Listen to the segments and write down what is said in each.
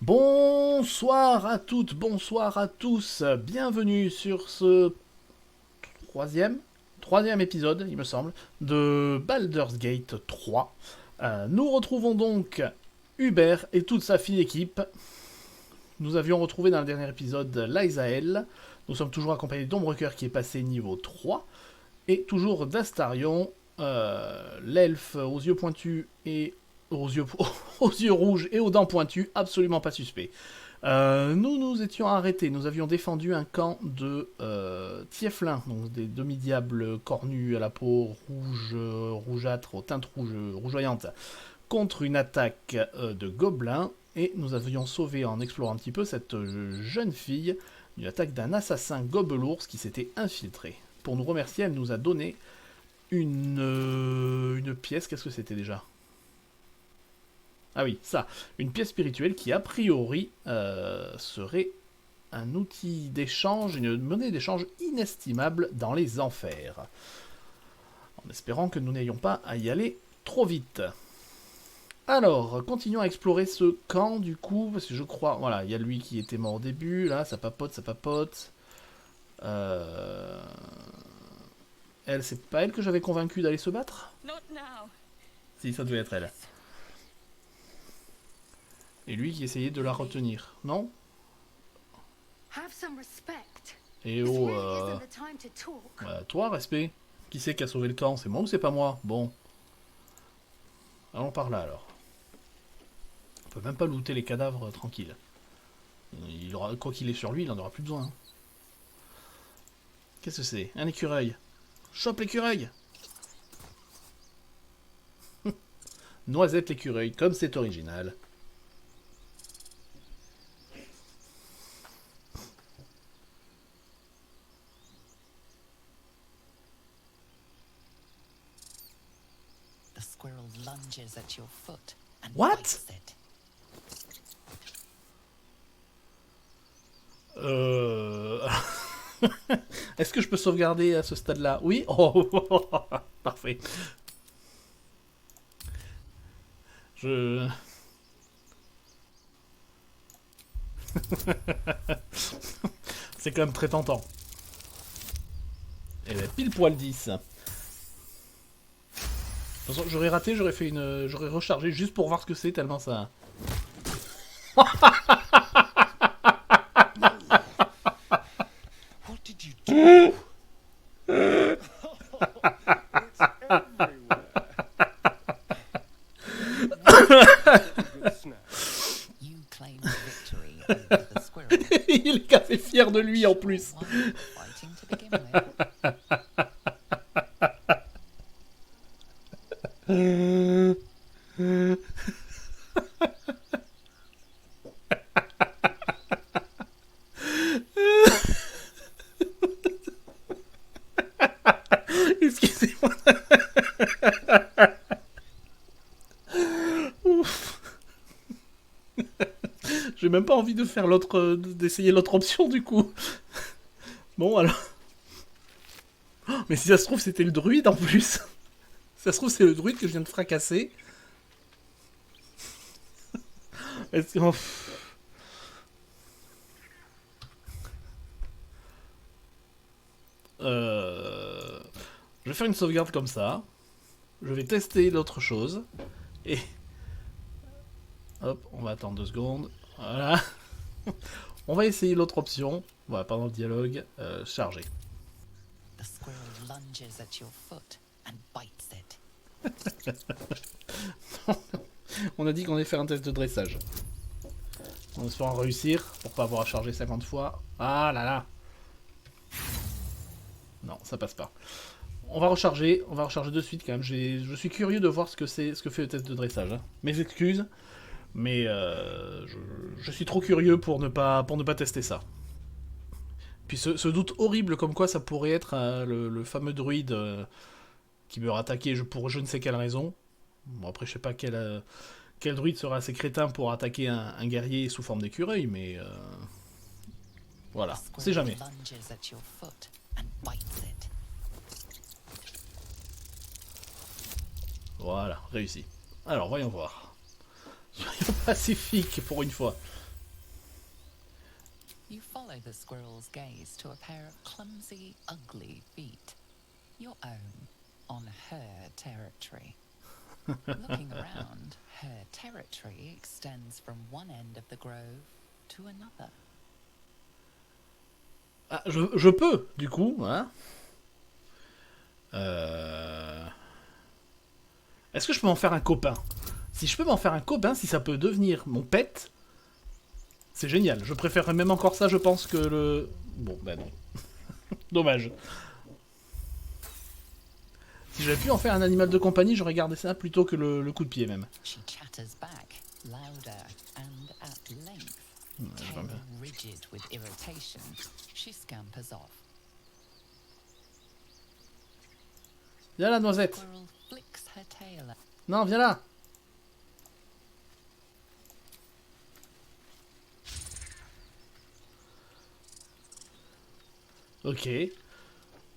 Bonsoir à toutes, bonsoir à tous, bienvenue sur ce troisième épisode, il me semble, de Baldur's Gate 3. Nous retrouvons donc Hubert et toute sa fine équipe. Nous avions retrouvé dans le dernier épisode Lysael. Nous sommes toujours accompagnés d'Ombrecoeur qui est passé niveau 3. Et toujours d'Astarion, l'elfe aux yeux pointus et aux yeux, aux yeux rouges et aux dents pointues, absolument pas suspect. Nous nous étions arrêtés, nous avions défendu un camp de Tieflin, donc des demi-diables cornus à la peau rouge, rougeâtre, aux teintes rougeoyantes, contre une attaque de gobelins, et nous avions sauvé en explorant un petit peu cette jeune fille d'une attaque d'un assassin gobelours qui s'était infiltré. Pour nous remercier, elle nous a donné une pièce, qu'est-ce que c'était déjà ? Ah oui, ça, une pièce spirituelle qui a priori serait un outil d'échange, une monnaie d'échange inestimable dans les enfers. En espérant que nous n'ayons pas à y aller trop vite. Alors, continuons à explorer ce camp du coup, parce que je crois, voilà, il y a lui qui était mort au début, là, ça papote, ça papote. Elle, c'est pas elle que j'avais convaincu d'aller se battre ? Si, ça devait être elle. Et lui qui essayait de la retenir, non ? Et oh, toi, respect. Qui c'est qui a sauvé le camp ? C'est moi ou c'est pas moi ? Bon. Allons par là, alors. On peut même pas looter les cadavres tranquille. Il aura, quoi qu'il ait sur lui, il en aura plus besoin. Hein. Qu'est-ce que c'est ? Un écureuil. Chope l'écureuil. Noisette l'écureuil, comme c'est original. What? Est-ce que je peux sauvegarder à ce stade-là ? Oui ? Oh, parfait. C'est quand même très tentant. Et bien, pile poil 10. De toute façon, j'aurais raté, j'aurais rechargé juste pour voir ce que c'est, tellement ça... What did you do? Il est café fier de lui en plus. Excusez-moi. Ouf. J'ai même pas envie de faire d'essayer l'autre option du coup. Bon alors. Mais si ça se trouve c'était le druide en plus. Si ça se trouve c'est le druide que je viens de fracasser. Est-ce que... Je vais faire une sauvegarde comme ça. Je vais tester l'autre chose. Et... Hop, on va attendre 2 secondes. Voilà. On va essayer l'autre option. Voilà, pendant le dialogue, charger. On a dit qu'on allait faire un test de dressage. On espère en réussir pour pas avoir à charger 50 fois. Ah là là. Non, ça passe pas. On va recharger de suite quand même. Je suis curieux de voir ce que fait le test de dressage. Hein. Mes excuses, mais je suis trop curieux pour ne pas tester ça. Puis ce doute horrible comme quoi ça pourrait être le fameux druide qui me rattaquer pour je ne sais quelle raison. Bon après je sais pas quel druide sera assez crétin pour attaquer un guerrier sous forme d'écureuil, mais voilà, on sait jamais. Voilà, réussi. Alors voyons voir. Soyons pacifiques pour une fois. You follow the squirrel's gaze to a pair of clumsy, ugly feet. Your own, on her territory. Looking around, her territory extends from one end of the grove to another. Ah, je peux, du coup, hein. Est-ce que je peux m'en faire un copain? Si je peux m'en faire un copain, si ça peut devenir mon pet, c'est génial. Je préférerais même encore ça, je pense, que le... Bon, ben non. Dommage. Si j'avais pu en faire un animal de compagnie, j'aurais gardé ça plutôt que le coup de pied, même. She chatters back, louder and at length. Tail rigid with irritation, she scampers off. Viens là, noisette. Squirrel flicks her tail at Non, viens là. Ok.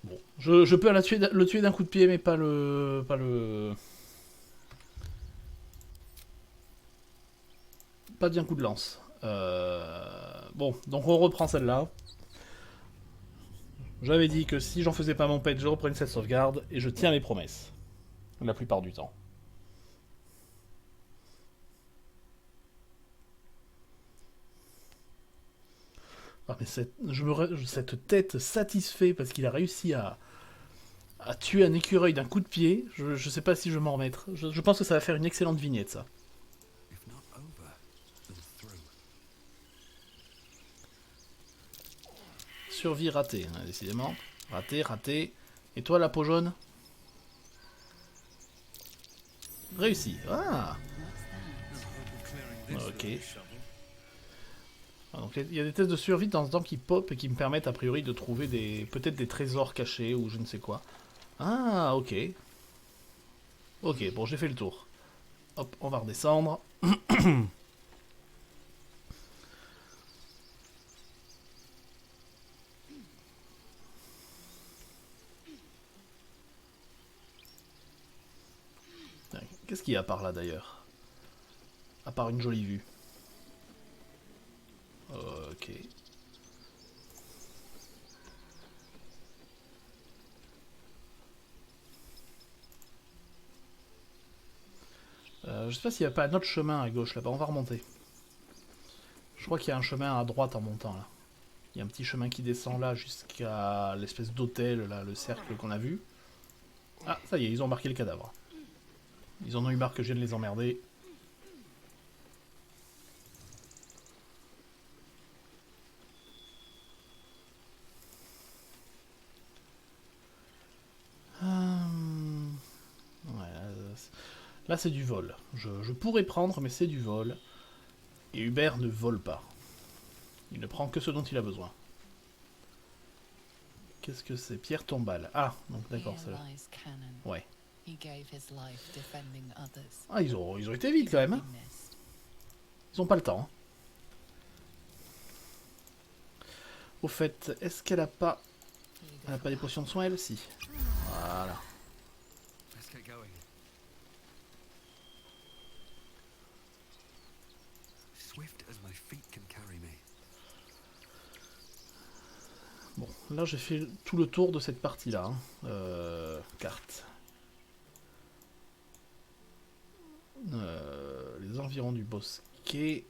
Bon, je peux le tuer d'un coup de pied, mais pas le... Pas d'un coup de lance. Bon, donc on reprend celle-là. J'avais dit que si j'en faisais pas mon pet, je reprenais cette sauvegarde, et je tiens mes promesses. La plupart du temps. Ah, mais cette tête satisfait parce qu'il a réussi à tuer un écureuil d'un coup de pied, je sais pas si je vais m'en remettre. Je pense que ça va faire une excellente vignette, ça. Survie ratée, hein, décidément. Raté, raté. Et toi, la peau jaune? Réussi. Ah. Ok. Ah, donc il y a des tests de survie dans ce temps qui pop et qui me permettent a priori de trouver peut-être des trésors cachés ou je ne sais quoi. Ah, ok. Ok, bon, j'ai fait le tour. Hop, on va redescendre. Qu'est-ce qu'il y a par là d'ailleurs? À part une jolie vue. Ok. Je sais pas s'il n'y a pas un autre chemin à gauche là-bas, on va remonter. Je crois qu'il y a un chemin à droite en montant là. Il y a un petit chemin qui descend là jusqu'à l'espèce d'hôtel, là, le cercle qu'on a vu. Ah, ça y est, ils ont marqué le cadavre. Ils en ont eu marre que je vienne les emmerder. Ouais, là c'est du vol. Je pourrais prendre, mais c'est du vol. Et Hubert ne vole pas. Il ne prend que ce dont il a besoin. Qu'est-ce que c'est? Pierre tombale. Ah, donc d'accord, c'est là. Ouais. Ah, ils ont été vite quand même. Hein. Ils ont pas le temps. Hein. Au fait, est-ce qu'elle a pas... Elle a pas des potions de soins, elle? Si. Voilà. Bon, là j'ai fait tout le tour de cette partie-là. Hein. Carte. Les environs du bosquet.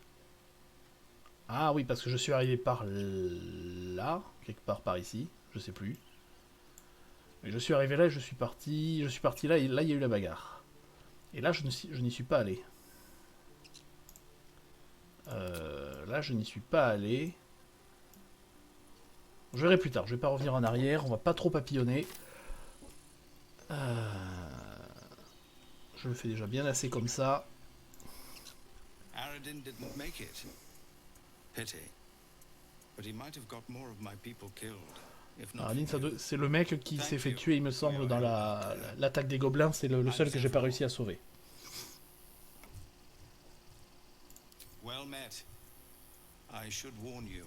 Ah oui, parce que je suis arrivé par là, quelque part par ici, je sais plus. Mais je suis arrivé là et je suis parti là et là il y a eu la bagarre. Et là je n'y suis pas allé. Là je n'y suis pas allé. Je verrai plus tard, je vais pas revenir en arrière, on va pas trop papillonner. Je le fais déjà bien assez comme ça. Aradin didn't make it. Pity. But he might have got more of my people killed. Aradin, c'est le mec qui s'est fait tuer, il me semble, dans l'attaque des gobelins. C'est le seul que j'ai pas réussi à sauver. Well met. I should warn you.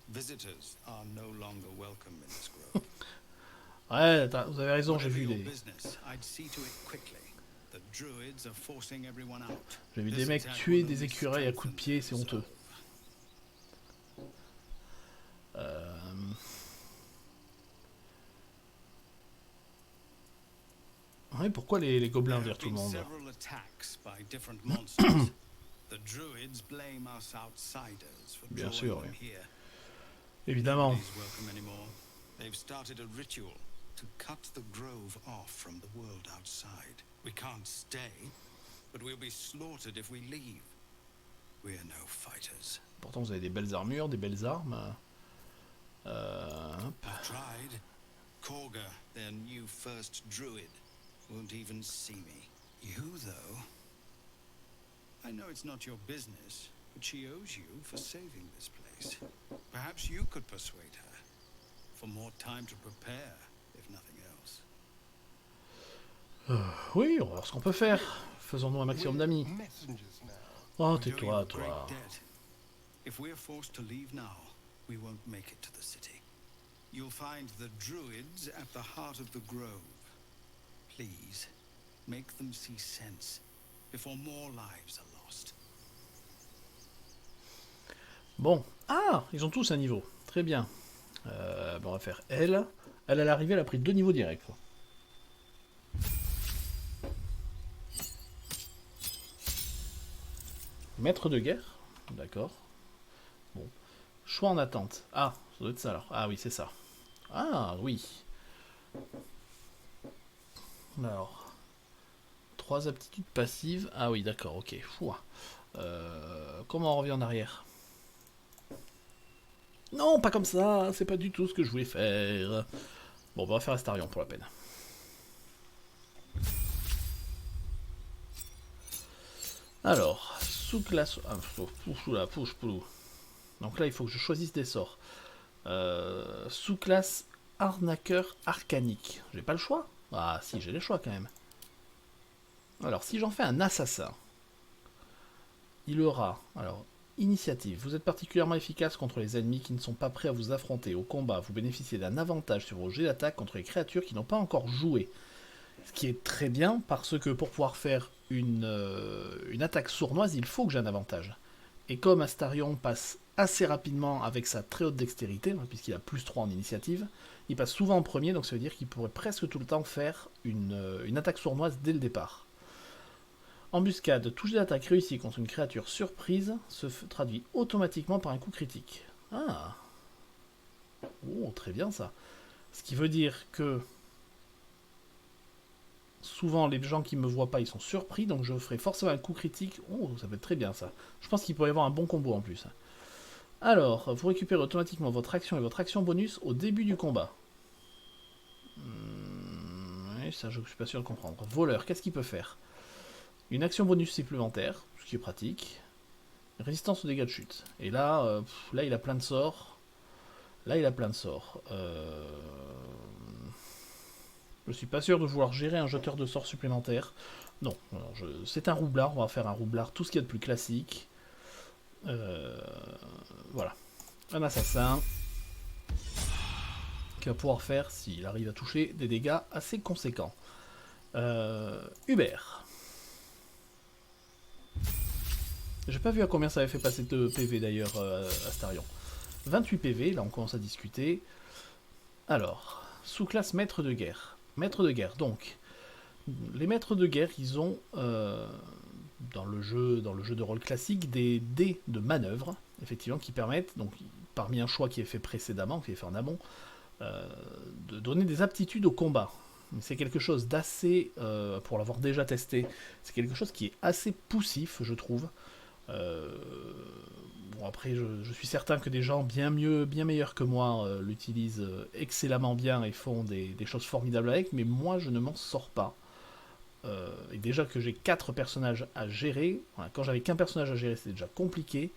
Visitors are no longer welcome in this grove. Ouais, vous avez raison, j'ai vu des mecs tuer des écureuils à coups de pied, c'est honteux. Oui, pourquoi les gobelins There virent have tout le been monde? several attacks by different monsters. The druids blame us outsiders for Bien drawing sûr, them oui. here. Évidemment. Nobody's welcome anymore. They've started a ritual to cut the grove off from the world outside. We can't stay, but we'll be slaughtered if we leave. We're no fighters. Pourtant, vous avez des belles armures, des belles armes. Hop. I've tried. Korga, their new first druid, won't even see me. You, though... I know it's not your business, but she owes you for saving this place. Perhaps you could persuade her. For more time to prepare, if nothing else. Oui, on va voir ce qu'on peut faire. Faisons-nous un maximum d'amis. Messengers now. Oh, We owe you tais-toi, a toi. great debt. If we're forced to leave now, we won't make it to the city. You'll find the druids at the heart of the grove. Please, make them see sense before more lives are lost. Bon. Ah, ils ont tous un niveau. Très bien. Bon, on va faire elle. Elle, à l'arrivée, elle a pris 2 niveaux directs. Maître de guerre. D'accord. Bon. Choix en attente. Ah, ça doit être ça alors. Ah oui, c'est ça. Ah oui. Alors. 3 aptitudes passives. Ah oui, d'accord, ok. Fouah. Comment on revient en arrière? Non, pas comme ça. C'est pas du tout ce que je voulais faire. Bon, on va faire Astarion pour la peine. Alors, sous-classe... Ah, donc là, il faut que je choisisse des sorts. Sous-classe arnaqueur arcanique. J'ai pas le choix? Ah si, j'ai les choix quand même. Alors, si j'en fais un assassin, il aura... Alors, initiative. Vous êtes particulièrement efficace contre les ennemis qui ne sont pas prêts à vous affronter. Au combat, vous bénéficiez d'un avantage sur vos jets d'attaque contre les créatures qui n'ont pas encore joué. Ce qui est très bien, parce que pour pouvoir faire une attaque sournoise, il faut que j'ai un avantage. Et comme Astarion passe assez rapidement avec sa très haute dextérité, puisqu'il a plus 3 en initiative, il passe souvent en premier, donc ça veut dire qu'il pourrait presque tout le temps faire une attaque sournoise dès le départ. Embuscade, touche d'attaque réussie contre une créature surprise se traduit automatiquement par un coup critique. Ah. Oh, très bien ça. Ce qui veut dire que souvent les gens qui me voient pas, ils sont surpris, donc je ferai forcément un coup critique. Oh, ça peut être très bien ça. Je pense qu'il pourrait y avoir un bon combo en plus. Alors, vous récupérez automatiquement votre action et votre action bonus au début du combat. Oui, ça je suis pas sûr de comprendre. Voleur, qu'est-ce qu'il peut faire? Une action bonus supplémentaire, ce qui est pratique. Résistance aux dégâts de chute. Et là, là il a plein de sorts. Là il a plein de sorts. Je suis pas sûr de vouloir gérer un jeteur de sorts supplémentaire. Non, c'est un roublard, on va faire un roublard, tout ce qu'il y a de plus classique. Voilà. Un assassin qui va pouvoir faire, s'il arrive à toucher, des dégâts assez conséquents. Hubert. J'ai pas vu à combien ça avait fait passer de PV d'ailleurs, Astarion. 28 PV, là on commence à discuter. Alors, sous-classe maître de guerre. Maître de guerre, donc, les maîtres de guerre, ils ont, dans le jeu de rôle classique, des dés de manœuvre, effectivement, qui permettent, donc, parmi un choix qui est fait précédemment, qui est fait en amont, de donner des aptitudes au combat. C'est quelque chose d'assez, pour l'avoir déjà testé, c'est quelque chose qui est assez poussif, je trouve. Bon, après, je suis certain que des gens bien meilleurs que moi l'utilisent excellemment bien et font des choses formidables avec, mais moi, je ne m'en sors pas. Et déjà que j'ai 4 personnages à gérer, voilà, quand j'avais qu'un personnage à gérer, c'était déjà compliqué.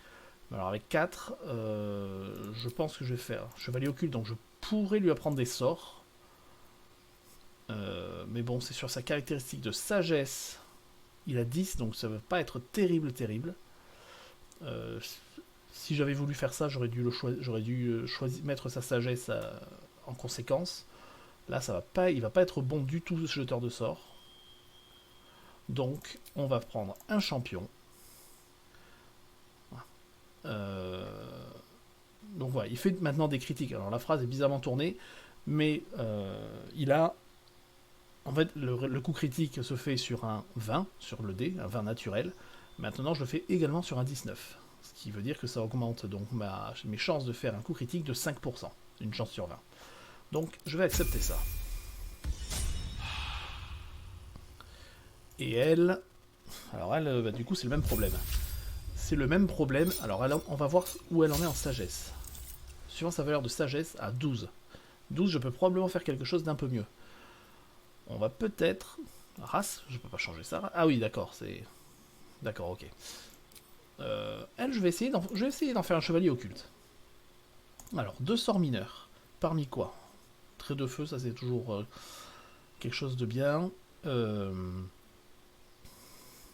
Alors avec 4, je pense que je vais faire Chevalier Occulte, donc je pourrais lui apprendre des sorts. Mais bon, c'est sur sa caractéristique de sagesse. Il a 10, donc ça ne va pas être terrible. Si j'avais voulu faire ça, j'aurais dû mettre sa sagesse en conséquence. Là, il va pas être bon du tout ce jeteur de sorts. Donc, on va prendre un champion. Donc voilà, il fait maintenant des critiques. Alors la phrase est bizarrement tournée, mais il a En fait, le coup critique se fait sur un 20, sur le dé, un 20 naturel. Maintenant, je le fais également sur un 19. Ce qui veut dire que ça augmente donc mes chances de faire un coup critique de 5%. Une chance sur 20. Donc, je vais accepter ça. Et elle... Alors elle, du coup, c'est le même problème. C'est le même problème. Alors, on va voir où elle en est en sagesse. Suivant sa valeur de sagesse à 12. 12, je peux probablement faire quelque chose d'un peu mieux. On va peut-être... Race, je peux pas changer ça. Ah oui, d'accord, c'est... D'accord, ok. Elle, je vais essayer d'en faire un chevalier occulte. Alors, 2 sorts mineurs. Parmi quoi? Trait de feu, ça c'est toujours quelque chose de bien.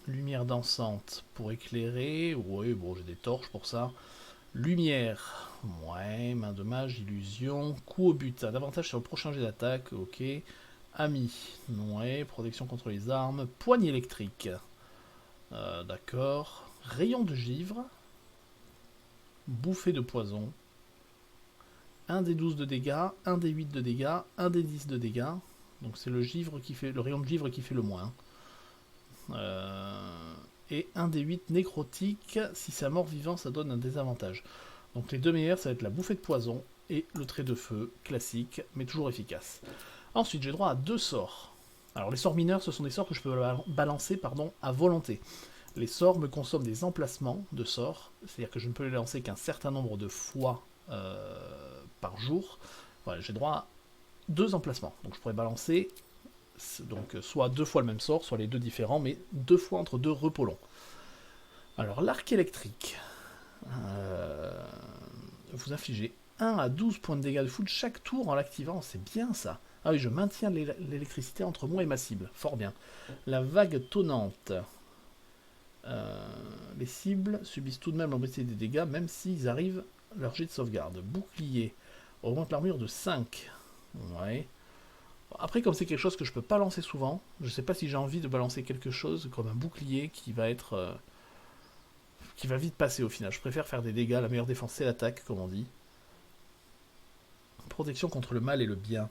Lumière dansante pour éclairer. Oui, bon, j'ai des torches pour ça. Lumière. Ouais, main de mage, illusion. Coup au but. Davantage sur le prochain jet d'attaque. Ok. Ami. Ouais, protection contre les armes. Poigne électrique. D'accord. Rayon de givre. Bouffée de poison. 1 des 12 de dégâts, 1 des 8 de dégâts, 1 des 10 de dégâts. Donc c'est le rayon de givre qui fait le moins. Et 1 des 8 nécrotique. Si c'est un mort-vivant, ça donne un désavantage. Donc les deux meilleurs, ça va être la bouffée de poison et le trait de feu, classique, mais toujours efficace. Ensuite, j'ai droit à 2 sorts. Alors les sorts mineurs, ce sont des sorts que je peux balancer à volonté. Les sorts me consomment des emplacements de sorts, c'est-à-dire que je ne peux les lancer qu'un certain nombre de fois par jour. Voilà, j'ai droit à 2 emplacements. Donc je pourrais balancer donc, soit 2 fois le même sort, soit les 2 différents, mais 2 fois entre 2 repos longs. Alors l'arc électrique. Vous infligez 1 à 12 points de dégâts de foudre chaque tour en l'activant, c'est bien ça. Ah oui, je maintiens l'électricité entre moi et ma cible, fort bien. La vague tonnante. Les cibles subissent tout de même l'embêté des dégâts, même s'ils arrivent leur jet de sauvegarde. Bouclier. Augmente l'armure de 5. Ouais. Après, comme c'est quelque chose que je peux pas lancer souvent, je sais pas si j'ai envie de balancer quelque chose comme un bouclier qui va être... qui va vite passer au final. Je préfère faire des dégâts, la meilleure défense c'est l'attaque, comme on dit. Protection contre le mal et le bien.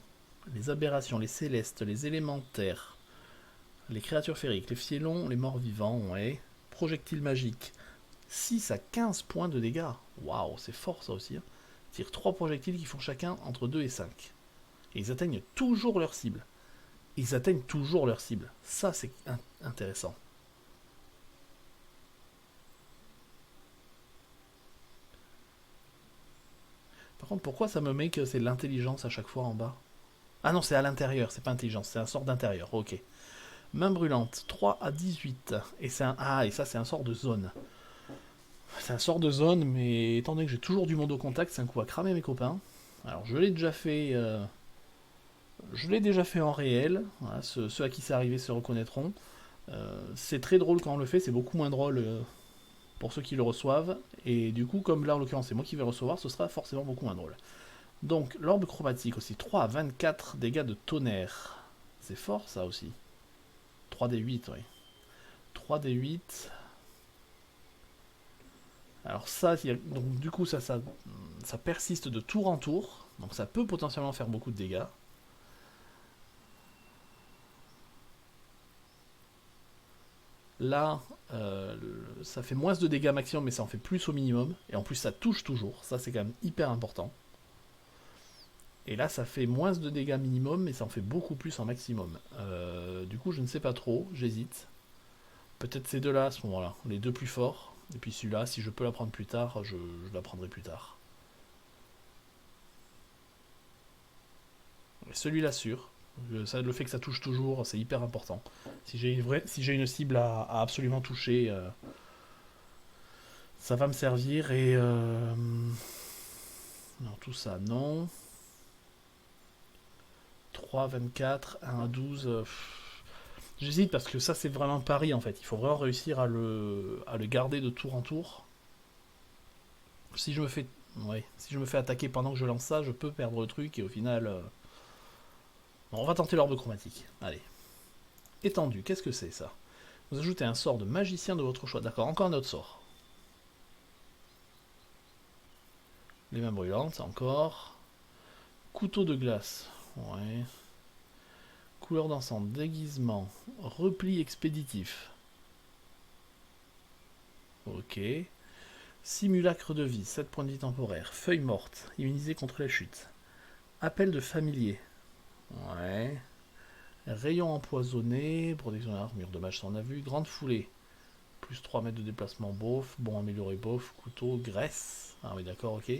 Les aberrations, les célestes, les élémentaires, les créatures féeriques, les fielons, les morts vivants, ouais. Projectile magique. 6 à 15 points de dégâts. Waouh, c'est fort ça aussi. Hein. Tire 3 projectiles qui font chacun entre 2 et 5. Et ils atteignent toujours leur cible. Ils atteignent toujours leur cible. Ça, c'est intéressant. Par contre, pourquoi ça me met que c'est l'intelligence à chaque fois en bas? Ah non, c'est à l'intérieur, c'est pas intelligence, c'est un sort d'intérieur, ok. Main brûlante, 3 à 18. Et c'est un... Ah, et ça, c'est un sort de zone. C'est un sort de zone, mais étant donné que j'ai toujours du monde au contact, c'est un coup à cramer mes copains. Alors, je l'ai déjà fait... Je l'ai déjà fait en réel. Voilà, ceux à qui c'est arrivé se reconnaîtront. C'est très drôle quand on le fait, c'est beaucoup moins drôle pour ceux qui le reçoivent. Et du coup, comme là, en l'occurrence, c'est moi qui vais recevoir, ce sera forcément beaucoup moins drôle. Donc, l'orbe chromatique aussi. 3 à 24 dégâts de tonnerre. C'est fort, ça aussi. 3d8, oui. 3d8. Alors ça, donc du coup, ça persiste de tour en tour. Donc ça peut potentiellement faire beaucoup de dégâts. Là, ça fait moins de dégâts maximum, mais ça en fait plus au minimum. Et en plus, ça touche toujours. Ça, c'est quand même hyper important. Et là, ça fait moins de dégâts minimum, mais ça en fait beaucoup plus en maximum. Du coup, je ne sais pas trop. J'hésite. Peut-être ces deux-là à ce moment-là. Les deux plus forts. Et puis celui-là, si je peux la prendre plus tard, je la prendrai plus tard. Et celui-là sûr. Le fait que ça touche toujours, c'est hyper important. Si j'ai une cible à absolument toucher, ça va me servir. Et non, tout ça, non. 3, 24, 1 à 12. J'hésite parce que ça, c'est vraiment pari en fait. Il faut vraiment réussir à le garder de tour en tour. Si je me fais, si je me fais attaquer pendant que je lance ça, je peux perdre le truc et au final. Bon, on va tenter l'orbe chromatique. Allez. Étendu, qu'est-ce que c'est ça? Vous ajoutez un sort de magicien de votre choix. D'accord, encore un autre sort. Les mains brûlantes, encore. Couteau de glace. Ouais. Couleur d'ensemble, déguisement, repli expéditif. Ok. Simulacre de vie, 7 points de vie temporaire. Feuille morte, immunisée contre la chute. Appel de familier. Ouais. Rayon empoisonné, protection de l'armure, dommage sans la vue. Grande foulée. Plus 3 mètres de déplacement, bof. Bon amélioré, bof. Couteau, graisse. Ah oui, d'accord, ok.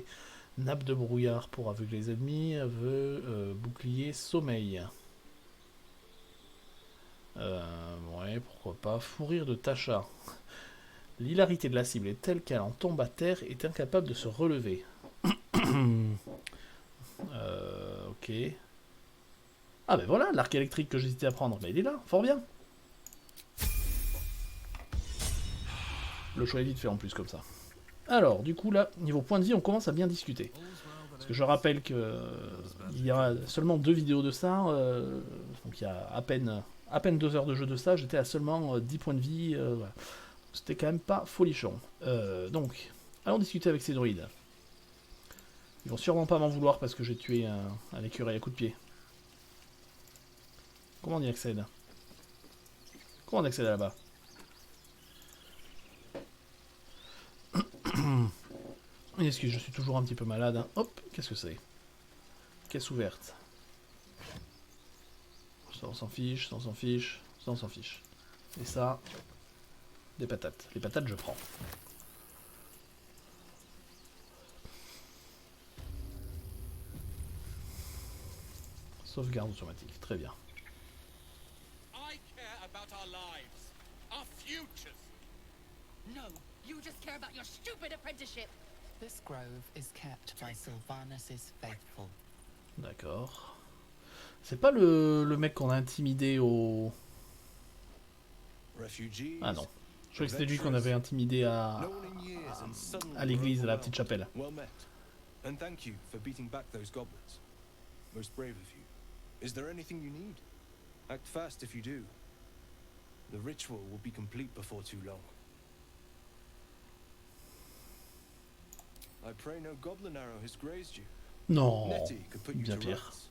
Nappe de brouillard pour aveugler les ennemis. Bouclier, sommeil. Ouais, pourquoi pas. Fourrir de Tasha. L'hilarité de la cible est telle qu'elle en tombe à terre et est incapable de se relever. Ok. Ah ben voilà, l'arc électrique que j'hésitais à prendre, mais il est là, fort bien. Le choix est vite fait en plus comme ça. Alors, du coup là, niveau point de vie, on commence à bien discuter. Parce que je rappelle que il y a seulement 2 vidéos de ça, donc il y a à peine 2 heures de jeu de ça, j'étais à seulement 10 points de vie, voilà. C'était quand même pas folichon. Donc, allons discuter avec ces druides. Ils vont sûrement pas m'en vouloir parce que j'ai tué un écureuil à coup de pied. Comment on y accède? Comment on accède là-bas? Excuse, je suis toujours un petit peu malade. Hein. Hop, qu'est-ce que c'est? Caisse ouverte. Ça on s'en fiche, ça on s'en fiche, ça on s'en fiche. Et ça, des patates. Les patates je prends. Sauvegarde automatique, très bien. I care about our lives, our futures. No, you just care about your stupid apprenticeship. This grove is kept by Sylvanus' faithful. D'accord. C'est pas le mec qu'on a intimidé au... Refugees. Ah non. Je croyais que c'était lui qu'on avait intimidé à l'église, à la petite chapelle. Well met. And thank you for beating back those goblins. Most brave of you. Is there anything you need? Act fast if you do. The ritual will be complete before too long. I pray no goblin arrow has grazed you. Non, Nettie could put you bien to pire. rights.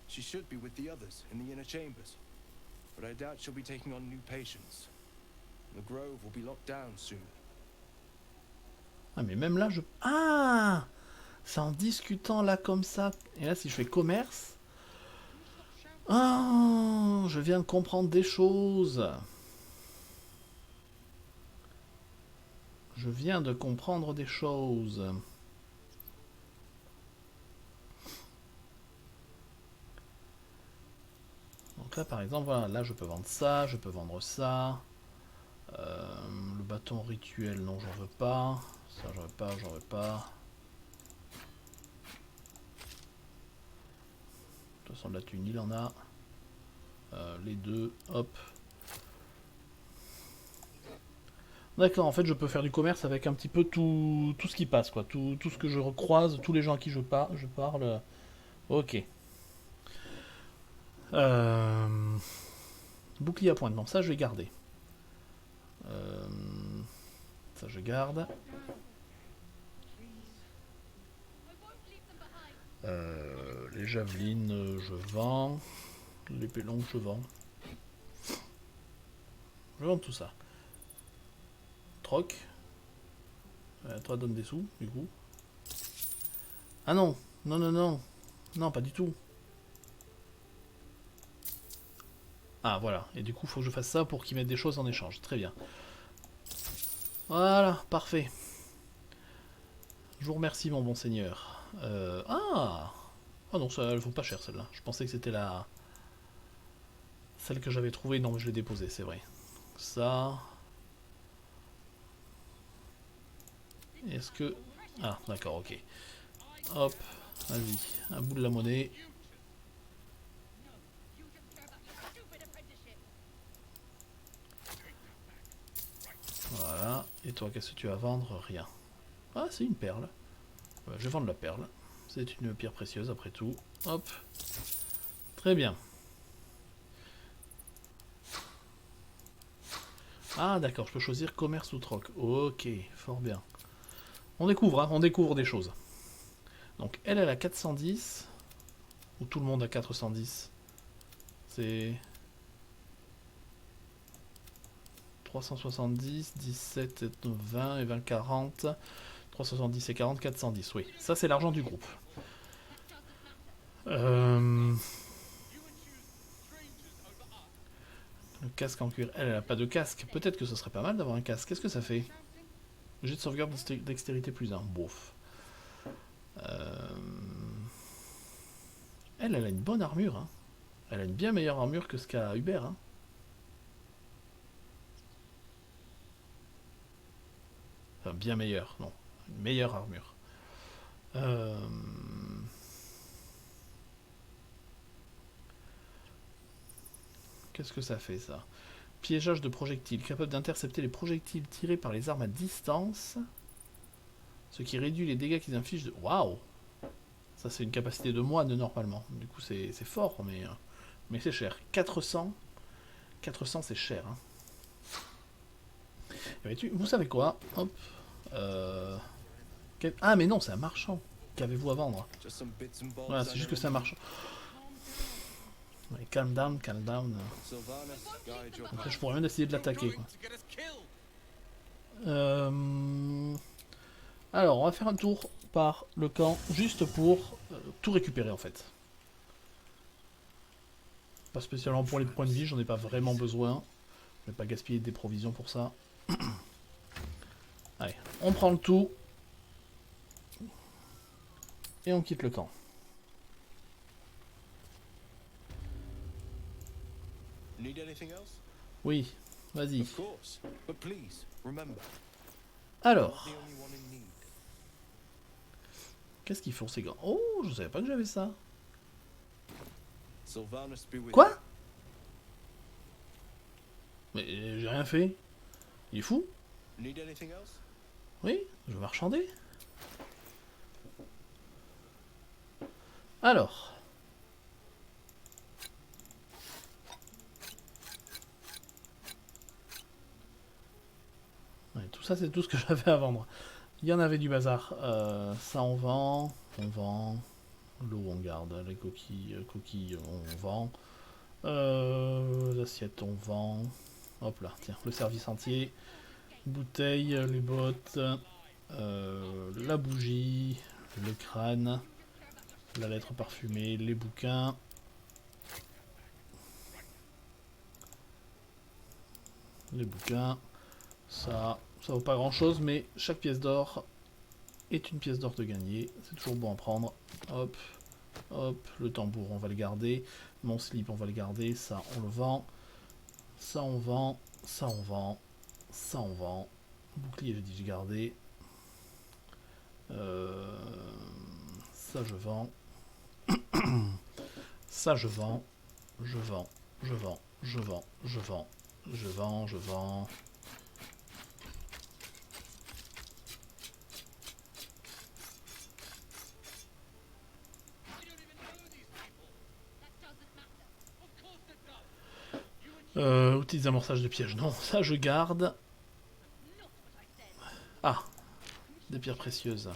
She should be with the others in the inner chambers. But I doubt she'll be taking on new patients. The grove will be locked down soon. Ah mais même là je... Ah, c'est en discutant là comme ça. Et là si je fais commerce... Ah, je viens de comprendre des choses. Je viens de comprendre des choses. Donc là par exemple, voilà, là je peux vendre ça, je peux vendre ça. Le bâton rituel, non j'en veux pas. Ça j'en veux pas, j'en veux pas. De toute façon de la thune il en a. Les deux, hop. D'accord, en fait je peux faire du commerce avec un petit peu tout ce qui passe, quoi. Tout ce que je recroise, tous les gens à qui je parle. Ok. Bouclier à pointe, non, ça je vais garder. Ça je garde. Les javelines, je vends. L'épée longue, je vends. Je vends tout ça. Troc. Toi, donne des sous, du coup. Ah non, non, non, non. Non, pas du tout. Ah, voilà. Et du coup, il faut que je fasse ça pour qu'ils mettent des choses en échange. Très bien. Voilà, parfait. Je vous remercie, mon bon seigneur. Ah! Ah non, ça, elle vaut pas cher, celle-là. Je pensais que c'était la... Celle que j'avais trouvée. Non, mais je l'ai déposée, c'est vrai. Ça... Est-ce que... Ah, d'accord, ok. Hop, vas-y. Un bout de la monnaie. Voilà. Et toi, qu'est-ce que tu vas vendre? Rien. Ah, c'est une perle. Je vais vendre la perle. C'est une pierre précieuse, après tout. Hop. Très bien. Ah, d'accord, je peux choisir commerce ou troc. Ok, fort bien. On découvre, hein, on découvre des choses. Donc, elle a 410. Ou tout le monde a 410. C'est 370, 17, 20 et 20, 40. 370 et 40, 410, oui. Ça, c'est l'argent du groupe. Le casque en cuir. Elle a pas de casque. Peut-être que ce serait pas mal d'avoir un casque. Qu'est-ce que ça fait? Jet de sauvegarde dextérité plus 1. Bouf. Elle a une bonne armure. Hein. Elle a une bien meilleure armure que ce qu'a Hubert. Hein. Enfin, bien meilleure, non. Une meilleure armure. Qu'est-ce que ça fait, ça? Piégeage de projectiles, capable d'intercepter les projectiles tirés par les armes à distance, ce qui réduit les dégâts qu'ils infligent de... Waouh! Ça, c'est une capacité de moine, normalement. Du coup, c'est fort, mais c'est cher. 400, c'est cher. Hein. Vous savez quoi? Hop. Ah, mais non, c'est un marchand. Qu'avez-vous à vendre? Voilà, c'est juste que c'est un marchand. Ouais, calm down, calm down. Après, je pourrais même essayer de l'attaquer. Alors, on va faire un tour par le camp, juste pour tout récupérer en fait. Pas spécialement pour les points de vie, j'en ai pas vraiment besoin. Je vais pas gaspiller des provisions pour ça. Allez, on prend le tout. Et on quitte le camp. Oui, vas-y. Alors. Qu'est-ce qu'ils font ces gars? Oh, je savais pas que j'avais ça. Quoi? Mais j'ai rien fait. Il est fou? Oui, je vais marchander. Alors. Ouais, tout ça, c'est tout ce que j'avais à vendre. Il y en avait du bazar. Ça, on vend. On vend. L'eau, on garde. Les coquilles, on vend. L'assiette, on vend. Hop là, tiens, le service entier. Bouteille, les bottes. La bougie. Le crâne. La lettre parfumée. Les bouquins. Les bouquins. Ça vaut pas grand chose, mais chaque pièce d'or est une pièce d'or de gagner. C'est toujours bon à prendre. Hop, hop, le tambour on va le garder. Mon slip on va le garder. Ça on le vend. Ça on vend. Ça on vend. Ça on vend. Bouclier j'ai dit j'ai gardé. Ça je vends. Ça je vends. Je vends. Je vends. Je vends. Je vends. Je vends. Je vends. Outils d'amorçage de pièges. Non, ça je garde. Ah, des pierres précieuses.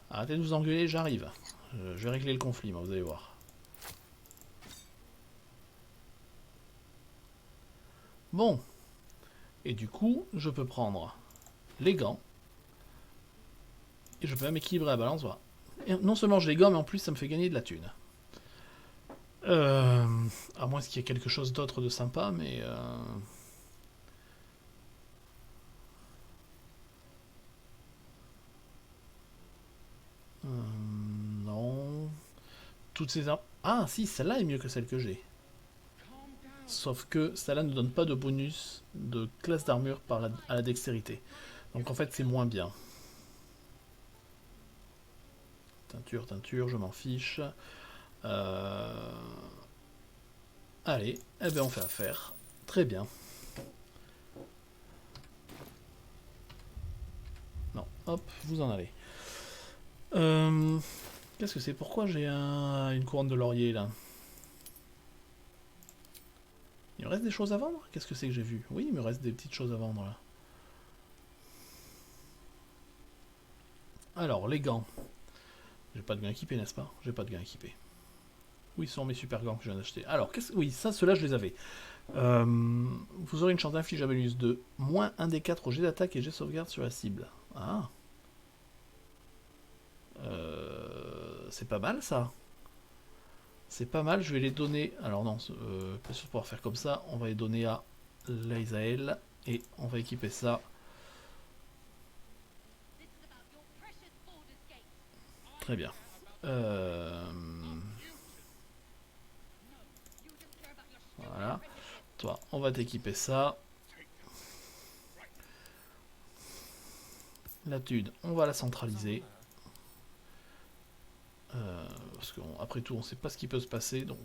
Arrêtez de vous engueuler, j'arrive. Je vais régler le conflit, moi, vous allez voir. Bon. Et du coup, je peux prendre les gants. Et je peux même équilibrer la balance, voilà. Et non seulement j'ai les gants, mais en plus ça me fait gagner de la thune. À moins qu'il y ait quelque chose d'autre de sympa, mais... non... Toutes ces armes... Ah, si, celle-là est mieux que celle que j'ai. Sauf que celle-là ne donne pas de bonus de classe d'armure à la dextérité. Donc en fait, c'est moins bien. Teinture, je m'en fiche. Allez, eh ben on fait affaire. Très bien. Non, hop, vous en allez. Qu'est-ce que c'est? Pourquoi j'ai une couronne de laurier là? Il me reste des choses à vendre? Qu'est-ce que c'est que j'ai vu? Oui, il me reste des petites choses à vendre là. Alors, les gants. J'ai pas de gants équipés, n'est-ce pas? J'ai pas de gants équipés. Où ils sont mes super gants que je viens d'acheter? Alors, oui, ça, ceux-là, je les avais. Vous aurez une chance d'infliger à bonus de moins 1 des 4 au jet d'attaque et jet sauvegarde sur la cible. Ah. C'est pas mal, ça. C'est pas mal, je vais les donner... Alors non, pas sûr de pouvoir faire comme ça. On va les donner à l'Aizael. Et on va équiper ça. Très bien. Voilà. Toi, on va t'équiper ça. La thune, on va la centraliser. Parce qu'après tout, on sait pas ce qui peut se passer, donc...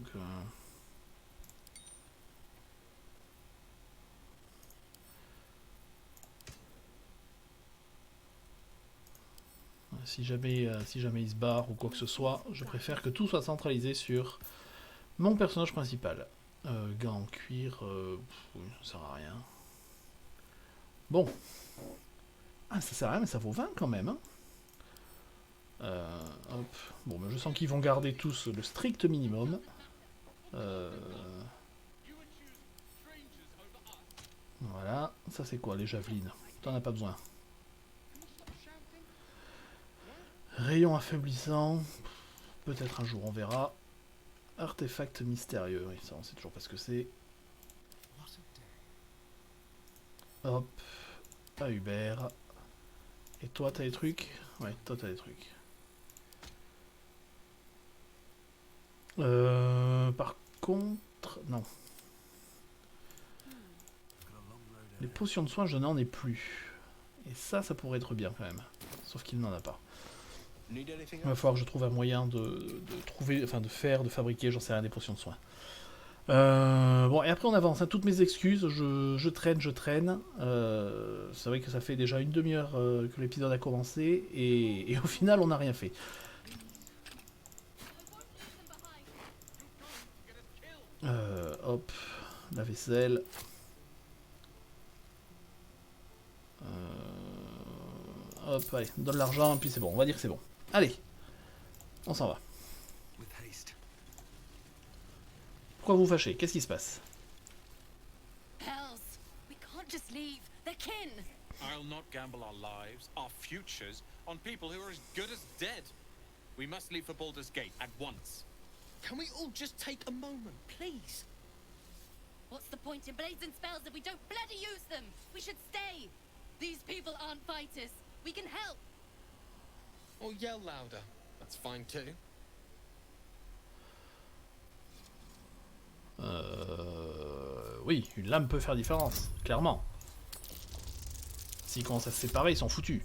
Si jamais il se barre ou quoi que ce soit, je préfère que tout soit centralisé sur mon personnage principal. Gants en cuir, oui, ça sert à rien. Bon. Ah, ça sert à rien, mais ça vaut 20 quand même, hein. Hop. Bon, ben, je sens qu'ils vont garder tous le strict minimum. Voilà. Ça, c'est quoi, les javelines? T'en as pas besoin. Rayon affaiblissant. Peut-être un jour, on verra. Artefact mystérieux. Oui, ça, on sait toujours pas ce que c'est. Hop. Pas Hubert. Et toi, t'as des trucs? Ouais, toi, t'as des trucs. Par contre... Non. Les potions de soins, je n'en ai plus. Et ça pourrait être bien quand même. Sauf qu'il n'en a pas. Il va falloir que je trouve un moyen de trouver, enfin de fabriquer, j'en sais rien, des potions de soins. Bon, et après on avance, hein. Toutes mes excuses, je traîne. C'est vrai que ça fait déjà une demi-heure que l'épisode a commencé, et au final on n'a rien fait. Hop, la vaisselle. Hop, allez, donne l'argent, et puis c'est bon, on va dire que c'est bon. Allez, on s'en va. Pourquoi vous fâchez? Qu'est-ce qui se passe? Hells, we can't just leave. They're kin. I'll not gamble our lives, our futures, on people who are as good as dead. We must leave for Baldur's Gate at once. Can we all just take a moment, please? What's the point in blazing spells if we don't bloody use them? We should stay. These people aren't fighters. We can help. Or yell louder. That's fine too. Oui, une lame peut faire différence, clairement. S'ils commencent à se séparer, ils sont foutus.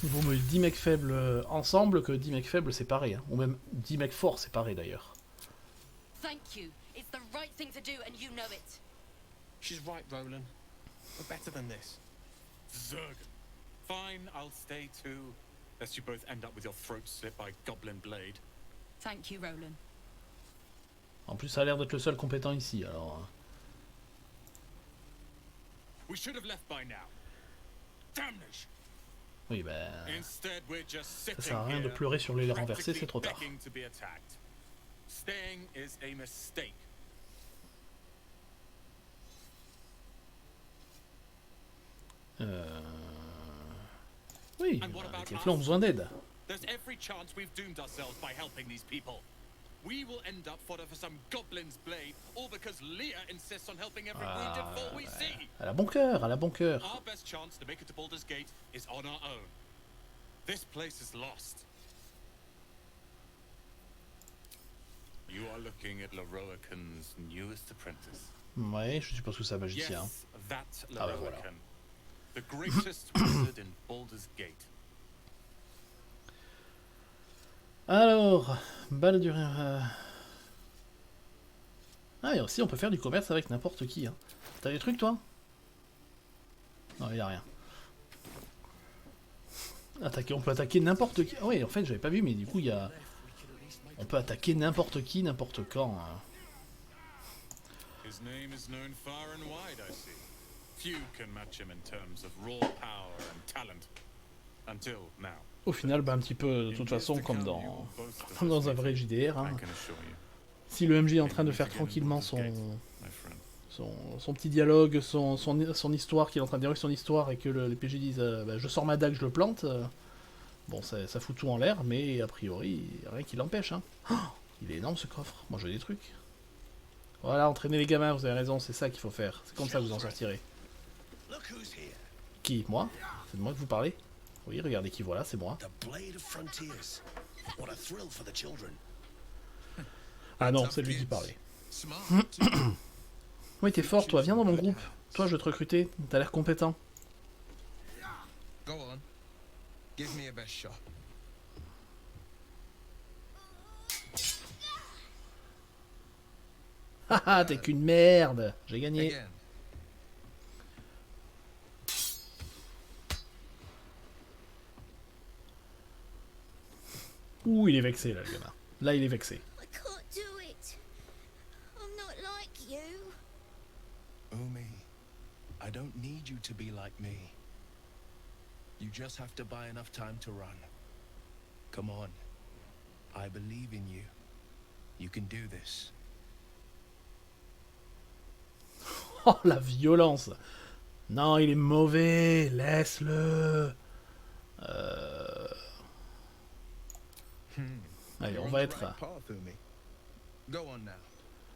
Il vaut mieux 10 mecs faibles ensemble que 10 mecs faibles séparés, hein. Ou même 10 mecs forts séparés d'ailleurs. Thank you. It's the right thing to do and you know it. She's right, Roland. We're better than this. Zerg. Fine, I'll stay too. Lest you both end up with your throats slit by Goblin Blade. Thank you, Roland. En plus, ça a l'air d'être le seul compétent ici, alors... We should have left by now. Damnation. Oui, ben... Instead, we're just Ça sitting sert à rien de here, pleurer sur les lait renversés, c'est trop tard. begging to be attacked. Staying is a mistake. Oui, avec les flancs ont besoin d'aide. There's every chance we've doomed ourselves by helping these people. We will end up fodder for some goblin's blade, all because Leah insists on helping every wounded foe we see. Elle a bon cœur, elle a bon cœur. Our best chance to make it to Baldur's Gate is on our own. This place is lost. You are looking at Lorroakan's newest apprentice. Ouais, je suppose que c'est un magicien. Yes, that Ah bah Lorroakan. voilà. The greatest wizard in Baldur's Gate. Alors, balle du... Ah, et aussi on peut faire du commerce avec n'importe qui. Hein. T'as des trucs toi? Non, il a rien. Attaquer, on peut attaquer n'importe qui. Ah oui, en fait, j'avais pas vu, mais du coup, il y a... On peut attaquer n'importe qui, n'importe quand. Hein. His name is known far and wide, I see. Few can match him in terms of raw power and talent. Until now. Au final, bah, un petit peu, de toute façon, comme dans un vrai JDR. Hein. Si le MJ est en train de faire tranquillement son petit dialogue, son histoire, qu'il est en train de dire son histoire, et que les PJ disent bah, je sors ma dague, je le plante, bon, ça fout tout en l'air, mais a priori, rien qui l'empêche. Hein. Oh, il est énorme ce coffre, moi j'ai des trucs. Voilà, entraîner les gamins, vous avez raison, c'est ça qu'il faut faire, c'est comme ça que vous en sortirez. Qui? Moi? C'est de moi que vous parlez? Oui, regardez qui voilà, c'est moi. Ah non, c'est lui qui parlait. Oui, t'es fort, toi, viens dans mon groupe. Toi, je veux te recruter, t'as l'air compétent. Go on. Give me your best shot. Haha, t'es qu'une merde. J'ai gagné. Again. Ouh, il est vexé, là, le gamin. Là, il est vexé. I can't do it. I'm not like you. Umi, I don't need you to be like me. You just have to buy enough time to run. Come on. I believe in you. You can do this. Oh, la violence. Non, il est mauvais. Laisse-le. Allez, You're on on va the être... right path, Umi. Go on now.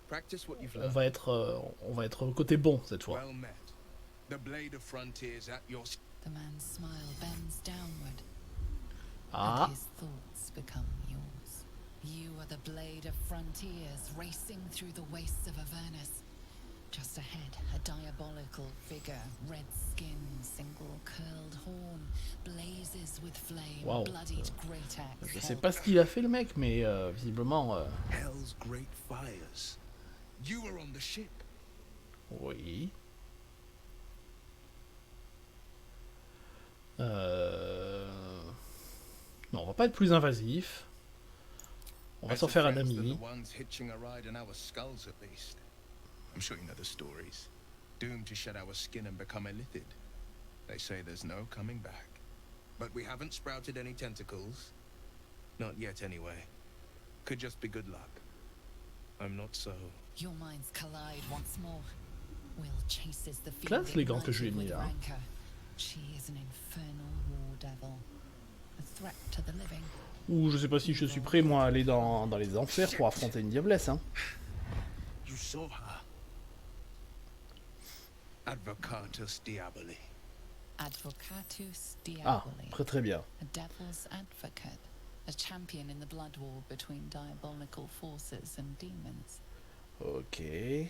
Practice what you've On learned. va être côté bon, cette fois. Well met. The blade of frontiers at your The man's smile bends downward, Ah, and his thoughts become yours. You are the blade of frontiers racing through the wastes of Avernus. Just ahead, a diabolical figure, red skin, single curled horn, blazes with flame, Wow. bloodied great axe. je sais pas ce qu'il a fait, le mec, mais visiblement... Hell's great fires. You were on the ship. Oui. Non, on va pas être plus invasif. On va s'en faire un ami. The ones hitching a ride in our skulls, at least. I'm sure you know the stories. Doomed to shed our skin and become illithid. They say there's no coming back. But we haven't sprouted any tentacles. Not yet, anyway. Could just be good luck. I'm not so. Your minds collide once more. Will chases the fiend Classe les gants que je lui ai mis with là. rancor. She is an infernal war devil. A threat to the living. Ou je sais pas si je suis prêt, moi, à aller dans les enfers pour affronter une diablesse, hein. You saw her. Advocatus Diaboli. Advocatus Ah, Diaboli. très très bien. A devil's advocate. A champion in the blood war between diabolical forces and demons. Ok.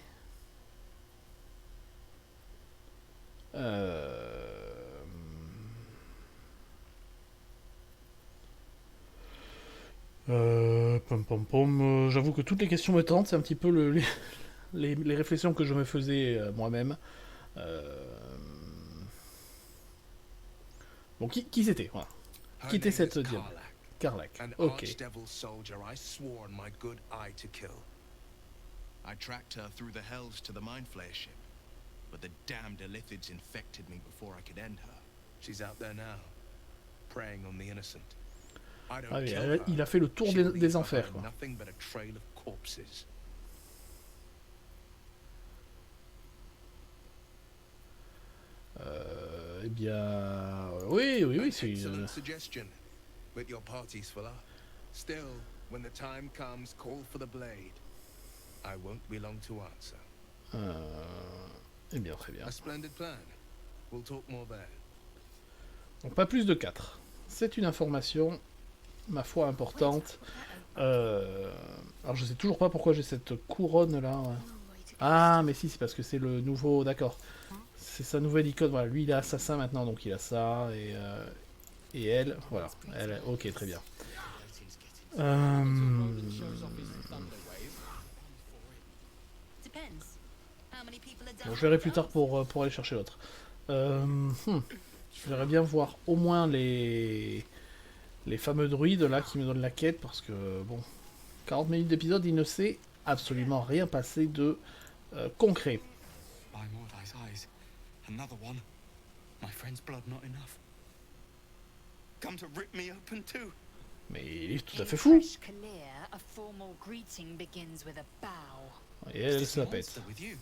Pom pom pom. J'avoue que toutes les questions me tentent, c'est un petit peu les réflexions que je me faisais moi-même. Bon, qui c'était? Voilà. Qui était cette diable? Karlach. An Ok. archdevil soldier I swore on my good eye to kill. I tracked her through the hells to the Mind Flayer ship, but the damned Illithids infected me before I could end her. She's out there now, preying on the innocent. I don't Ah oui, kill her. il a fait le tour She'll leave des enfers, behind quoi. nothing but a trail of corpses. Eh bien... Oui, c'est... Excellent suggestion, but your party's full up. Still, when the time comes, call for the blade. I won't be long to answer. Eh bien, très bien. A splendid plan. We'll talk more there. Donc pas plus de 4. C'est une information, ma foi, importante. Alors je sais toujours pas pourquoi j'ai cette couronne là. Ah mais si, c'est parce que c'est le nouveau... D'accord. C'est sa nouvelle icône. Voilà, lui il est assassin maintenant, donc il a ça. Et elle, voilà. Elle, ok, très bien. Depends. How many people are Bon, down je verrai with plus tard those? pour aller chercher l'autre. J'aimerais bien voir au moins les fameux druides là qui me donnent la quête, parce que bon, 40 minutes d'épisode, il ne s'est absolument rien passé de concret. By Mordai's eyes. Another one. My friend's blood not enough. come to rip me open too. Mais il est tout à In fait fou. fresh Kalir, a formal greeting begins with a bow. Et elle Is se la the pète. monster with you?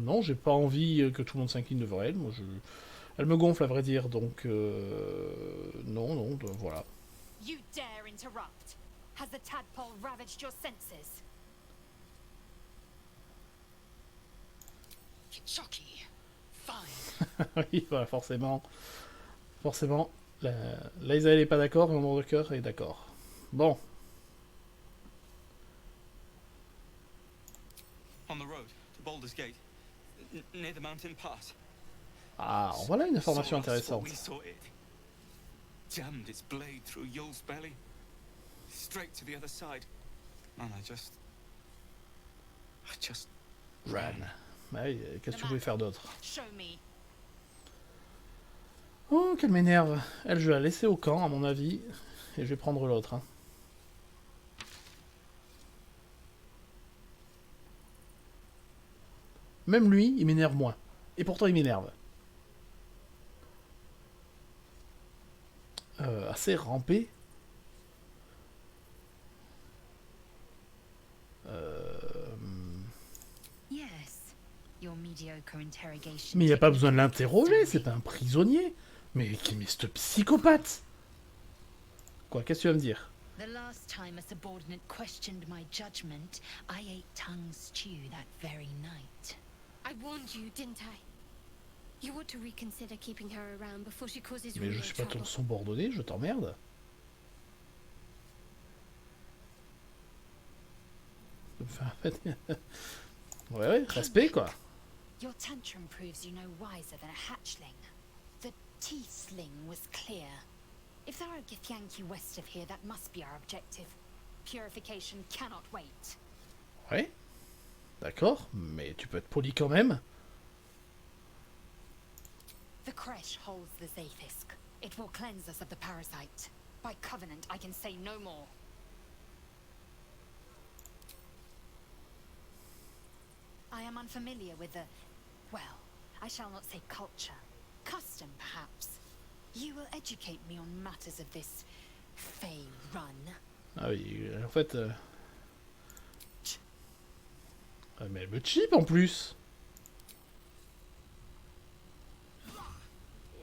Non, j'ai pas envie que tout le monde s'incline devant elle. Moi, elle me gonfle à vrai dire, donc non, non, voilà. You dare interrupt? Has the tadpole ravaged your senses? Chucky, fine. Oui, voilà, forcément. Forcément, Liza, elle est pas d'accord, mais mon cœur est d'accord. Bon, On the road to Baldur's Gate, near the mountain pass. ah, voilà une information Saw us what intéressante. we saw it. Jammed its blade through Yul's belly, straight to the other side. And I just Ran. Bah oui, qu'est-ce que tu pouvais faire d'autre? Show me. Oh, qu'elle m'énerve. Elle, je vais la laisser au camp, à mon avis, et je vais prendre l'autre. Hein. Même lui, il m'énerve moins. Et pourtant, il m'énerve. Assez rampé. Yes, your mediocre interrogation. Mais il n'y a pas technique besoin de is l'interroger, astounding. c'est un prisonnier. Mais ce psychopathe. Quoi, qu'est-ce que tu vas me dire? The last time a subordinate questioned my judgment, I ate tongue stew that very night. I warned you, didn't I? You ought to reconsider keeping her around before she causes Mais je real suis pas ton trouble. subordonné, je t'emmerde. Enfin, ouais, ouais, respect quoi. Your tantrum proves you no wiser than a hatchling. The T-sling was clear. If there are a Githyanki west of here, that must be our objective. Purification cannot wait. Ouais, d'accord, mais tu peux être poli quand même. The Kresh holds the Zafisk. It will cleanse us of the parasite. By covenant, I can say no more. I am unfamiliar with the... well, I shall not say culture. Custom, perhaps. You will educate me on matters of this... Fey run. Ah oui, en fait... Ah, mais elle me chip en plus.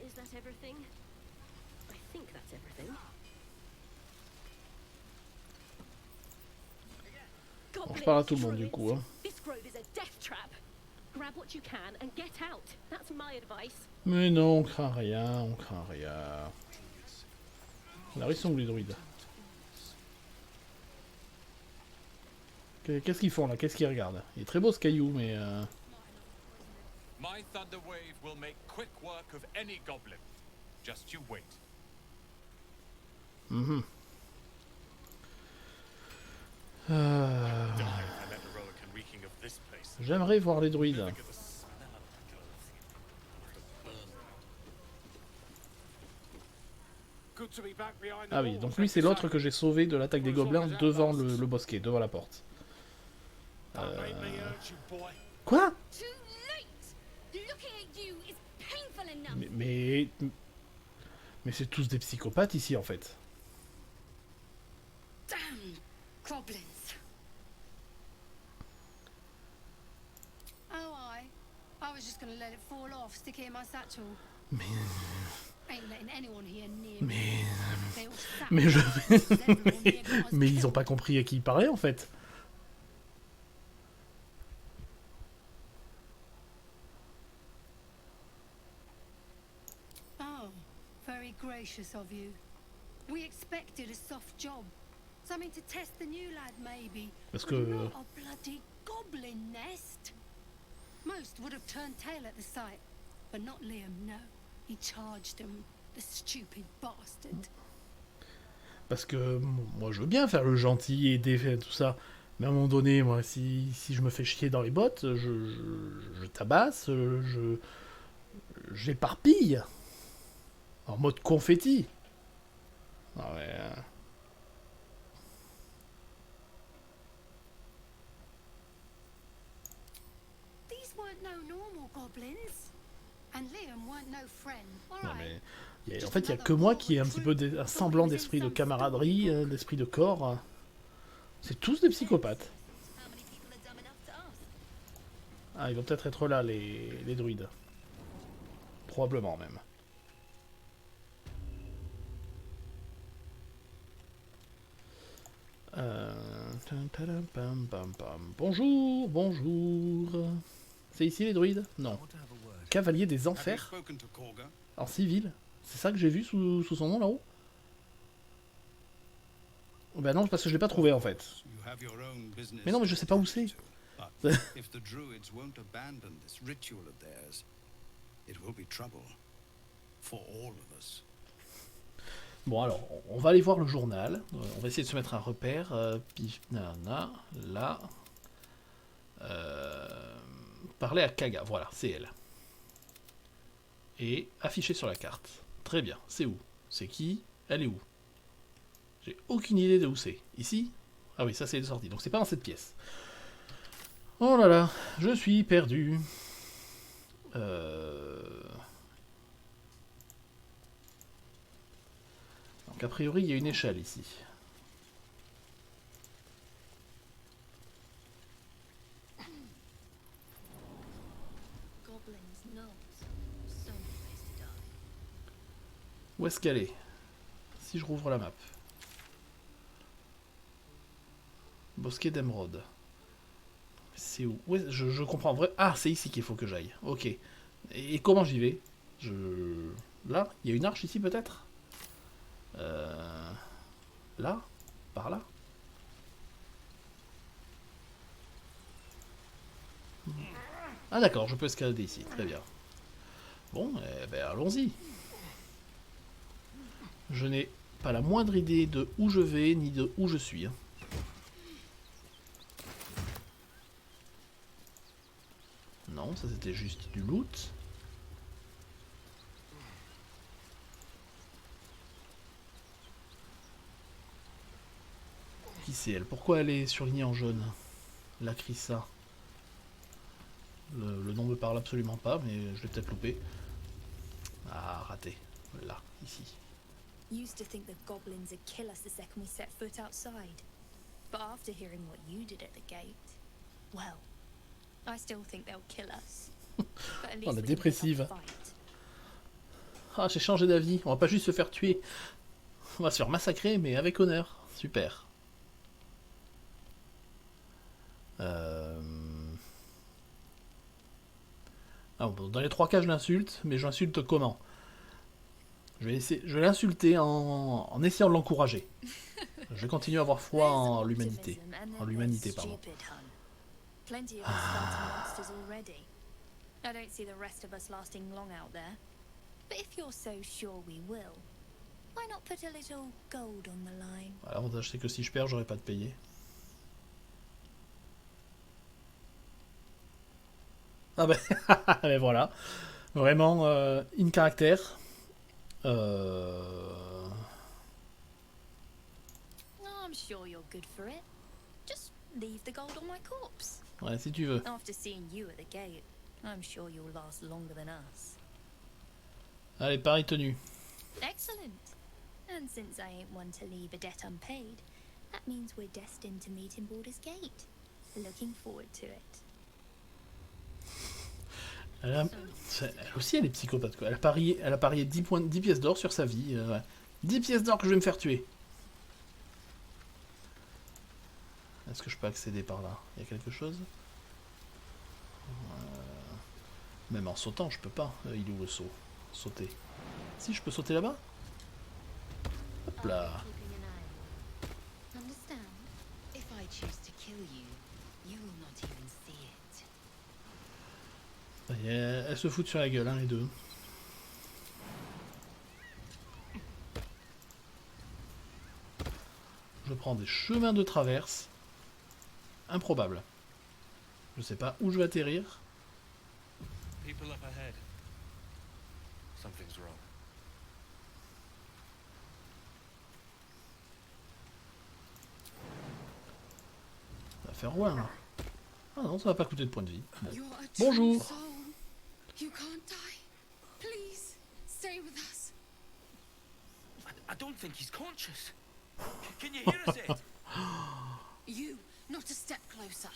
Is that everything? I think that's everything. Bon, je parle à tout le monde du coup. Hein. This grove is a death trap. Grab what you can and get out. That's my advice. Mais non, on craint rien, on craint rien. Alors ils sont où les druides? Qu'est-ce qu'ils font là? Qu'est-ce qu'ils regardent? Il est très beau ce caillou, mais... My thunder wave will make quick work of any goblin. Just you wait. Mhm. Die if I let Heroic and reeking of this place. J'aimerais voir les druides. Look at the smell of Good to be back behind the Ah oui, walls, donc lui c'est l'autre que j'ai sauvé de l'attaque des gobelins devant le bosquet, devant la porte. That made me urge you, boy. Quoi? Too late! Looking at you is painful enough. Mais c'est tous des psychopathes ici en fait. Damn goblins. Oh, I was just gonna let it fall off, stick it in my satchel. Mais... Ain't letting anyone here near me. Mais... They all sat Mais je... everyone here got us mais ils ont killed. pas compris à qui ils parlaient en fait. Oh, very gracious of you. We expected a soft job. Something to test the new lad, maybe. Parce But que... not a bloody goblin nest. Most would have turned tail at the sight. But not Liam, no. He charged him, the stupid bastard. Parce que moi je veux bien faire le gentil, aider, tout ça. Mais à un moment donné, moi, si je me fais chier dans les bottes, je tabasse, j'éparpille. En mode confetti. Ah ouais. These weren't no normal goblins. And Liam weren't no friend. All Non, right. mais en fait, il n'y a que moi qui ai un petit peu un semblant d'esprit de camaraderie, d'esprit de corps. C'est tous des psychopathes. How many people are dumb enough to ask? Ah, ils vont peut-être être là, les druides. Probablement même. Bonjour, bonjour. C'est ici les druides? Non. Cavalier des Have you enfers? spoken to Korga? En civil? C'est ça que j'ai vu sous son nom là-haut? Ben non, parce que je l'ai pas trouvé en fait. You have your own business Mais non, mais je sais pas où c'est. But if the druids won't abandon this ritual of theirs, it will be trouble for all of us. Bon alors, on va aller voir le journal. On va essayer de se mettre un repère. Nana, là. Parler à Kaga, voilà, c'est elle. Et afficher sur la carte. Très bien, c'est où? C'est qui? Elle est où? J'ai aucune idée de où c'est. Ici? Ah oui, ça c'est les sorties, donc c'est pas dans cette pièce. Oh là là, je suis perdu. Donc a priori, il y a une échelle ici. Goblins, gnolls. So many ways to die. Où est-ce qu'elle est? Si je rouvre la map. Bosquet d'émeraude. C'est où? Ouais, je comprends. Vrai. Ah, c'est ici qu'il faut que j'aille. Ok. Et comment j'y vais? Là? Il y a une arche ici peut-être? Là? Par là? Ah d'accord, je peux escalader ici. Très bien. Bon, eh ben allons-y. Je n'ai pas la moindre idée de où je vais, ni de où je suis. Hein. Non, ça c'était juste du loot. Qui c'est elle? Pourquoi elle est surlignée en jaune? Lacrissa. Le nom me parle absolument pas, mais je l'ai peut-être loupé. Ah, raté. Là, ici. Used to think the goblins would kill us the second we set foot outside. But after hearing what you did at the gate, well, I still think they'll kill us. But at least Oh, la we didn't dépressive. have to fight. Ah, j'ai changé d'avis. On va pas juste se faire tuer. On va se faire massacrer, mais avec honneur. Super. Ah, bon, dans les 3 cas, je l'insulte, mais je l'insulte comment? Je vais l'insulter en essayant de l'encourager. Je vais continuer à avoir foi There's en l'humanité. optimism, and then En l'humanité, there's pardon. stupid, hun. Plenty of us skeleton monsters already. I don't see the rest of us lasting long out there. But if you're so sure we will, why not put a little gold on the line? L'avantage, c'est que si je perds, j'aurai pas de payer. Ah ben, ben voilà. Vraiment, in caractère. I'm sure you're good for it. Just leave the gold on my corpse. Ouais, si tu veux. After seeing you at the gate, I'm sure you'll last longer than us. Allez, pari tenu. Excellent. And since I ain't one to leave a debt unpaid, that means we're destined to meet in Baldur's Gate. Looking forward to it. Elle aussi, elle est psychopathe, quoi. Elle a parié 10 pièces d'or sur sa vie. Ouais. 10 pièces d'or que je vais me faire tuer. Est-ce que je peux accéder par là? Il y a quelque chose? Même en sautant, je peux pas. Il est où le saut? Sauter. Si, je peux sauter là-bas? Hop là. Keeping an eye on you. Understand? If I choose to kill you, you will not even see it. Ça y est, elles se foutent sur la gueule, hein, les deux. Je prends des chemins de traverse. Improbable. Je sais pas où je vais atterrir. People up ahead. Something's wrong. Ça va faire loin, là. Ah non, ça va pas coûter de points de vie. Bon. You're a Bonjour. true soul. You can't die. Please, stay with us. I don't think he's conscious. Can you hear us, Ed? You, not a step closer.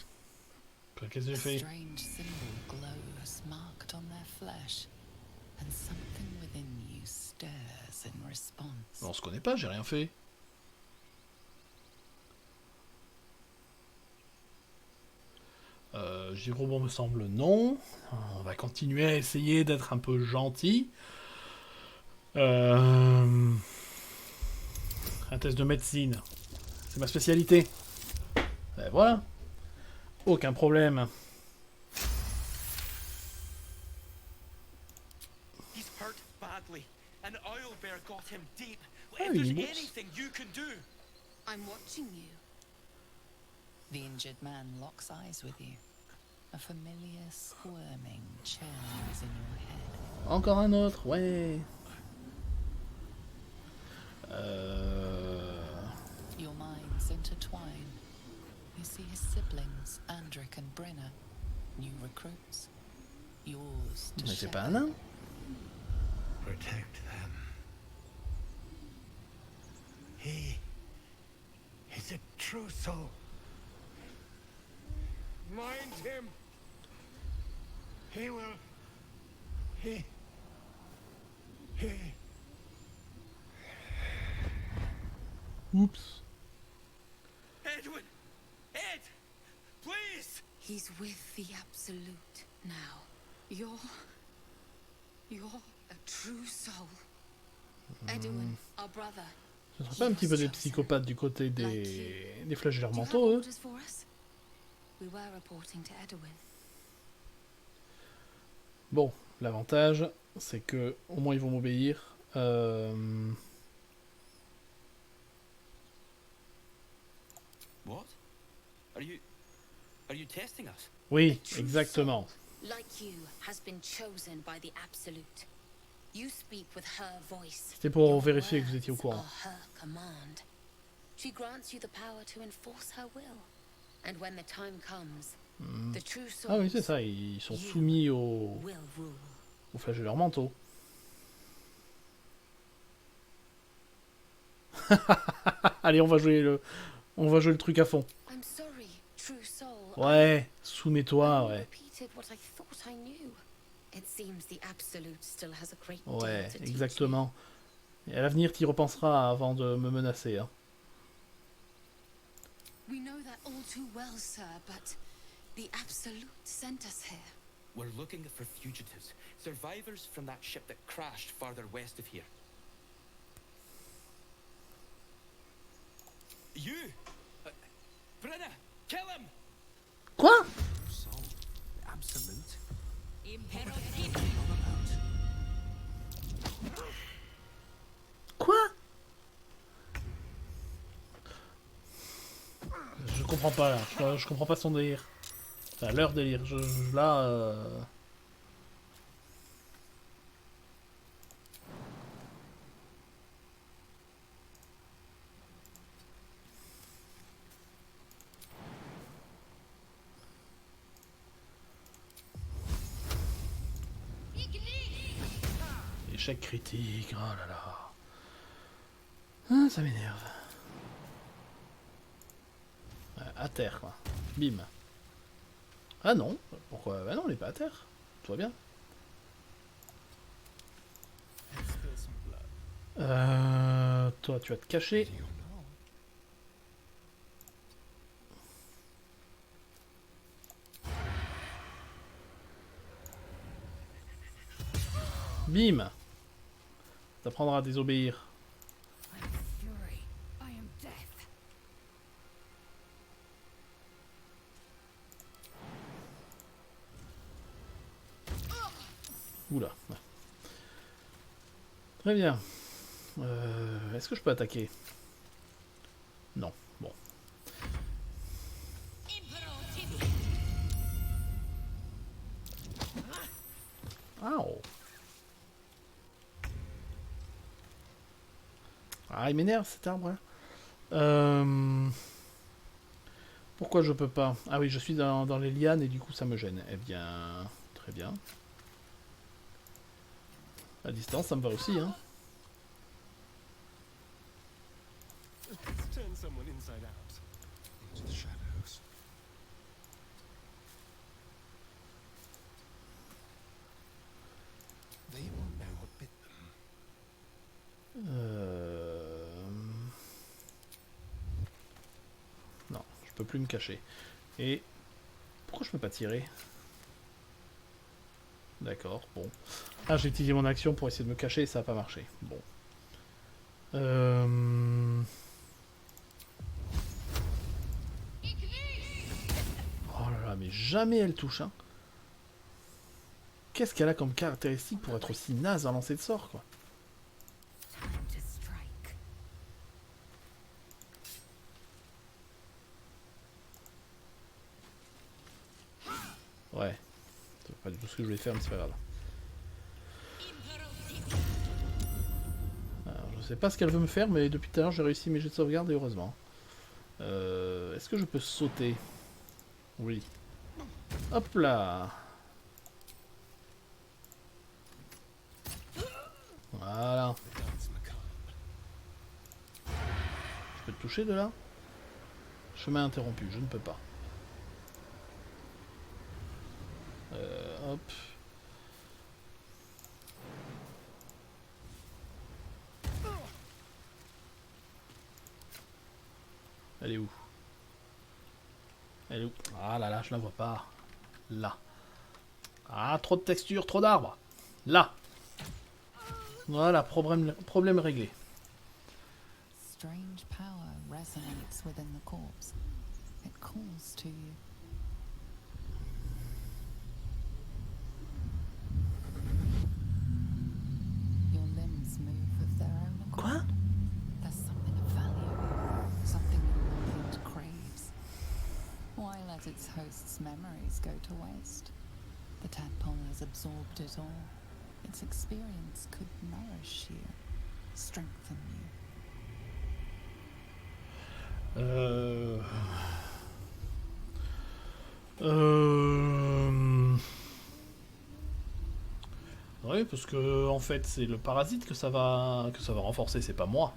Qu'est-ce que j'ai A fait? strange symbol glows marked on their flesh, and something within you stirs in response. On se connaît pas, j'ai rien fait. Giro me semble non. On va continuer à essayer d'être un peu gentil. Un test de médecine. C'est ma spécialité. Et voilà. Aucun problème. He's hurt badly, and Owlbear got him deep. Ah, If there's une bourse. anything you can do, I'm watching you. The injured man locks eyes with you. A familiar squirming churns in your head. Encore un autre, ouais. Your minds intertwine. You see his siblings, Andric and Brenna, new recruits. Yours to Mais c'est pas un shepherd. nain. Protect them. He is a true soul. Mind him. He will. He. Oups. Edwin, Ed, please. He's with the Absolute now. You're a true soul. Edwin, our brother. Ce serait pas un petit peu des psychopathes du côté des flagelleurs mentaux, eux? orders for us? We were reporting to Edwin. Bon, l'avantage, c'est que au moins ils vont m'obéir. What? Are you testing us? Oui, exactement. Like you, has been chosen by the Absolute. You speak with her voice. C'était pour Your vérifier que vous étiez au words courant. are her command. She grants you the power to enforce her will. And when the time comes, the true Ah oui, souls c'est ça, ils sont soumis aux will rule. flagelleurs mentaux. Allez, on va jouer le truc à fond. I'm sorry, true soul. Ouais, soumets-toi, ouais. Repeated what I thought I knew. It seems the Absolute still has a great deal Ouais, to teach exactement. Et à l'avenir, t'y repenseras avant de me menacer. Hein. you. We know that all too well, sir, but the Absolute sent us here. We're looking for fugitives, survivors from that ship that crashed farther west of here. You! Brenna! Kill him! Quoi? So, absolute? Quoi? Je comprends pas là, je comprends pas son délire. Enfin, leur délire, là... Échec critique, oh là là. Ah, ça m'énerve. À terre, quoi. Bim. Ah non, pourquoi? Bah non, il est pas à terre. Tout va bien. Toi, tu vas te cacher. Bim. T'apprendras à désobéir. I am fury. I am death. Oula. Très bien. Est-ce que je peux attaquer? Non. Bon. Ow. Ah, il m'énerve cet arbre. Hein. Pourquoi je peux pas? Ah oui, je suis dans les lianes et du coup ça me gêne. Eh bien, très bien. À distance, ça me va aussi, hein. Turn someone inside out. Into the shadows. They will know what bit them. Non, je peux plus me cacher. Et pourquoi je peux pas tirer? D'accord, bon. Ah, j'ai utilisé mon action pour essayer de me cacher et ça a pas marché. Bon. Oh là là, mais jamais elle touche, hein. Qu'est-ce qu'elle a comme caractéristique pour être aussi naze à lancer de sort, quoi? Time to strike. Ouais. C'est pas du tout ce que je voulais faire, mais c'est pas grave. Alors, je sais pas ce qu'elle veut me faire, mais depuis tout à l'heure, j'ai réussi mes jets de sauvegarde, et heureusement. Est-ce que je peux sauter? Oui. Hop là! Voilà. Je peux te toucher de là? Chemin interrompu, je ne peux pas. Hop. Elle est où? Elle est où? Ah là là, je la vois pas. Là. Ah, trop de texture, trop d'arbres. Là. Voilà, problème réglé. Strange power resonates within the corpse. It calls to you. Your limbs move of their own accord. Quoi? There's something of value, something your mind craves. Why let its host's memories go to waste? The tadpole has absorbed it all. Its experience could nourish you, strengthen you. Oui, parce que en fait c'est le parasite que ça va renforcer, c'est pas moi.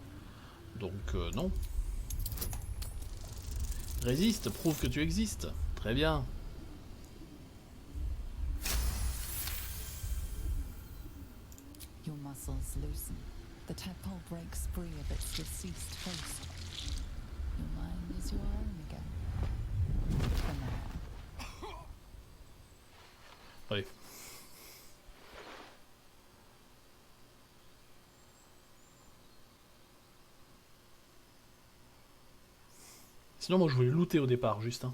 Donc non. Résiste, prouve que tu existes. Très bien. Your muscles loosen. The tadpole breaks free of its deceased host. Your mind is your own again. For now. Oui. Sinon moi je voulais looter au départ, juste. Hein.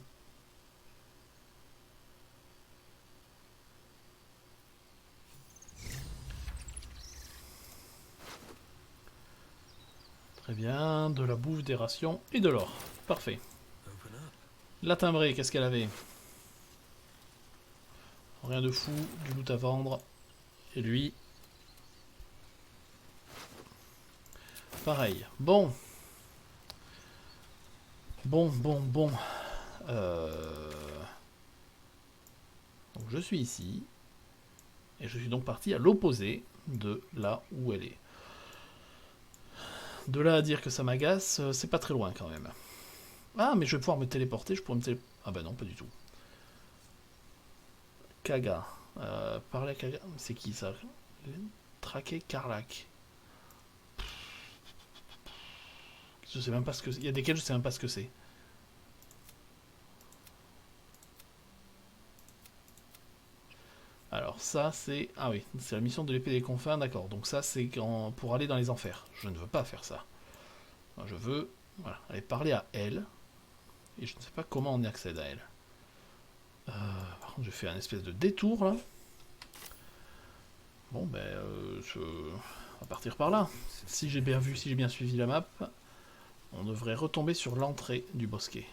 Très bien, de la bouffe, des rations et de l'or. Parfait. La timbrée, qu'est-ce qu'elle avait? Rien de fou, du loot à vendre. Et lui. Pareil. Bon. Bon. Donc je suis ici. Et je suis donc parti à l'opposé de là où elle est. De là à dire que ça m'agace, c'est pas très loin quand même. Ah, mais je vais pouvoir me téléporter, je pourrais me téléporter. Ah bah non, pas du tout. Kaga. Parler à Kaga. C'est qui ça? Traquer Karlak. Je sais même pas ce que c'est. Il y a desquels je sais même pas ce que c'est. Alors ça c'est... Ah oui, c'est la mission de l'épée des confins, d'accord. Donc ça c'est pour aller dans les enfers. Je ne veux pas faire ça. Moi, je veux voilà, aller parler à elle. Et je ne sais pas comment on y accède à elle. Par contre je fais un espèce de détour là. Bon ben on va partir par là. Si j'ai bien vu, si j'ai bien suivi la map, on devrait retomber sur l'entrée du bosquet.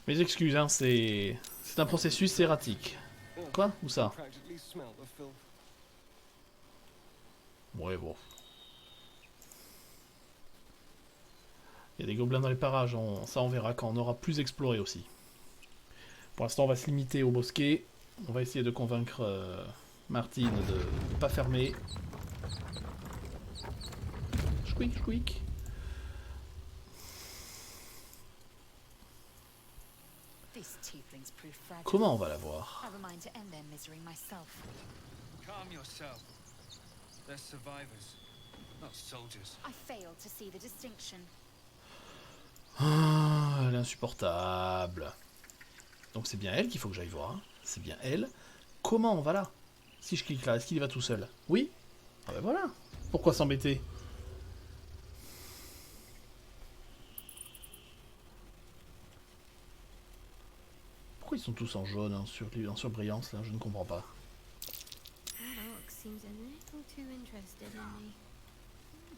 Mes excuses, hein, c'est un processus erratique. Quoi? Où ça? Ouais, bon. Il y a des gobelins dans les parages, ça on verra quand on aura plus exploré aussi. Pour l'instant, on va se limiter au bosquet. On va essayer de convaincre Martine de ne pas fermer. Squeak, squeak. This tiefling's proof fragile. Comment on va la voir? I have a mind to end their misery myself. Calm yourself. They're survivors, not soldiers. I fail to see the distinction. Ah, elle est insupportable. Donc c'est bien elle qu'il faut que j'aille voir. Hein. C'est bien elle. Comment on va là? Si je clique là, est-ce qu'il y va tout seul? Oui? Ah ben voilà. Pourquoi s'embêter? Pourquoi ils sont tous en jaune, en surbrillance là? Je ne comprends pas.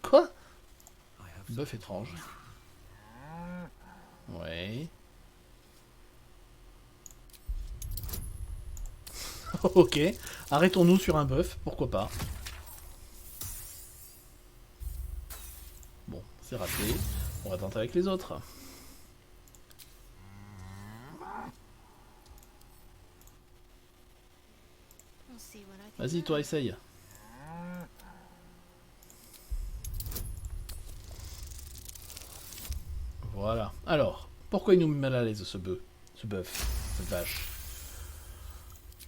Quoi? Bœuf étrange. Ouais. Ok. Arrêtons-nous sur un bœuf, pourquoi pas. Bon, c'est raté. On va tenter avec les autres. Vas-y, toi, essaye. Voilà. Alors, pourquoi il nous met mal à l'aise ce bœuf, cette vache?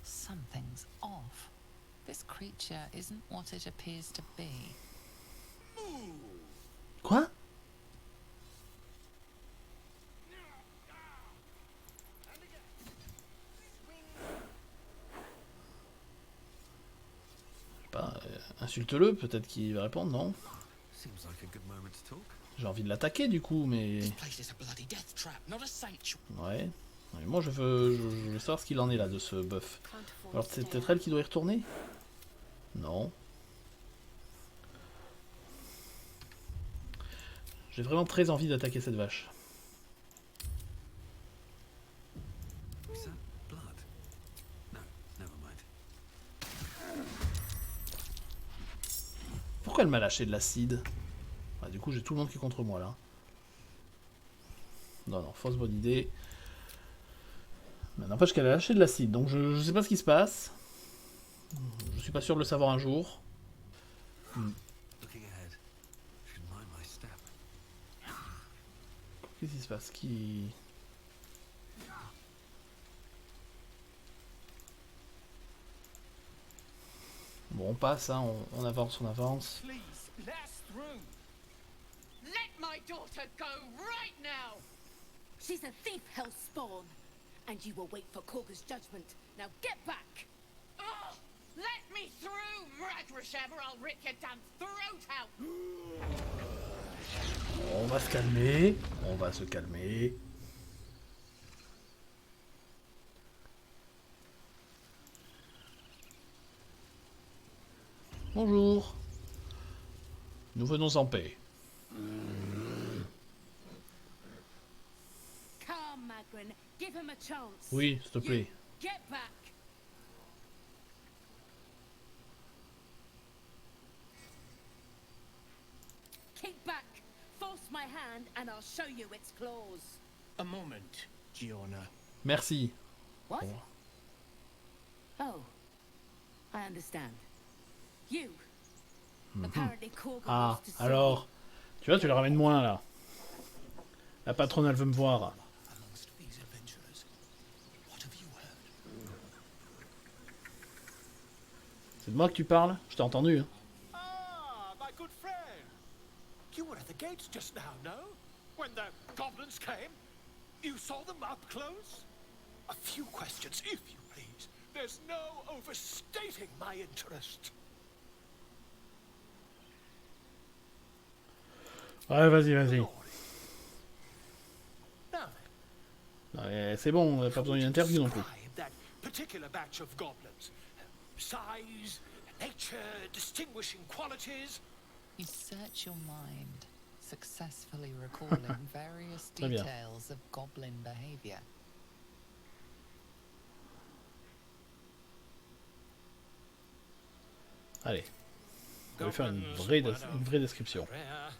Something's off. This creature isn't what it appears to be. Quoi? Je sais pas, insulte-le, peut-être qu'il va répondre, non? J'ai envie de l'attaquer du coup, mais... Ouais. Mais moi je veux savoir ce qu'il en est là de ce bœuf. Alors c'est peut-être elle qui doit y retourner? Non. J'ai vraiment très envie d'attaquer cette vache. Pourquoi elle m'a lâché de l'acide? Ah, du coup j'ai tout le monde qui est contre moi là. Non, non, fausse bonne idée. Mais n'empêche qu'elle a lâché de l'acide, donc je sais pas ce qui se passe. Je suis pas sûr de le savoir un jour. Qu'est-ce qui se passe? Bon, on passe, hein, on avance, on avance. Let my daughter go right now! She's a thief, Hellspawn, and you will wait for Korga's judgment. Now get back! Oh, let me through, Mradrashem, or I'll rip your damn throat out! On va se calmer, on va se calmer. Bonjour. Nous venons en paix. Come, Magrin, give him a chance. Oui, s'il te plaît. Get back! Keep back! Force my hand and I'll show you its claws. A moment, Giona. Merci. What? Oh, I understand. You. Apparently Korga Ah, wants to see alors. Tu vois, tu le ramènes moins là. La patronne, elle veut me voir. C'est de moi que tu parles? Je t'ai entendu. Hein. Ah, my good friend. You were at the gates just now, no? When the goblins came? You saw them up close? A few questions, if you please. There's no overstating my interest. Ouais, vas-y, vas-y. C'est bon, pas besoin d'une interview non plus. That particular batch of goblins. Size, nature, distinguishing qualities. You search your mind, successfully recalling various Très bien. details of goblin behavior. Allez. On va faire une vraie description. Rare,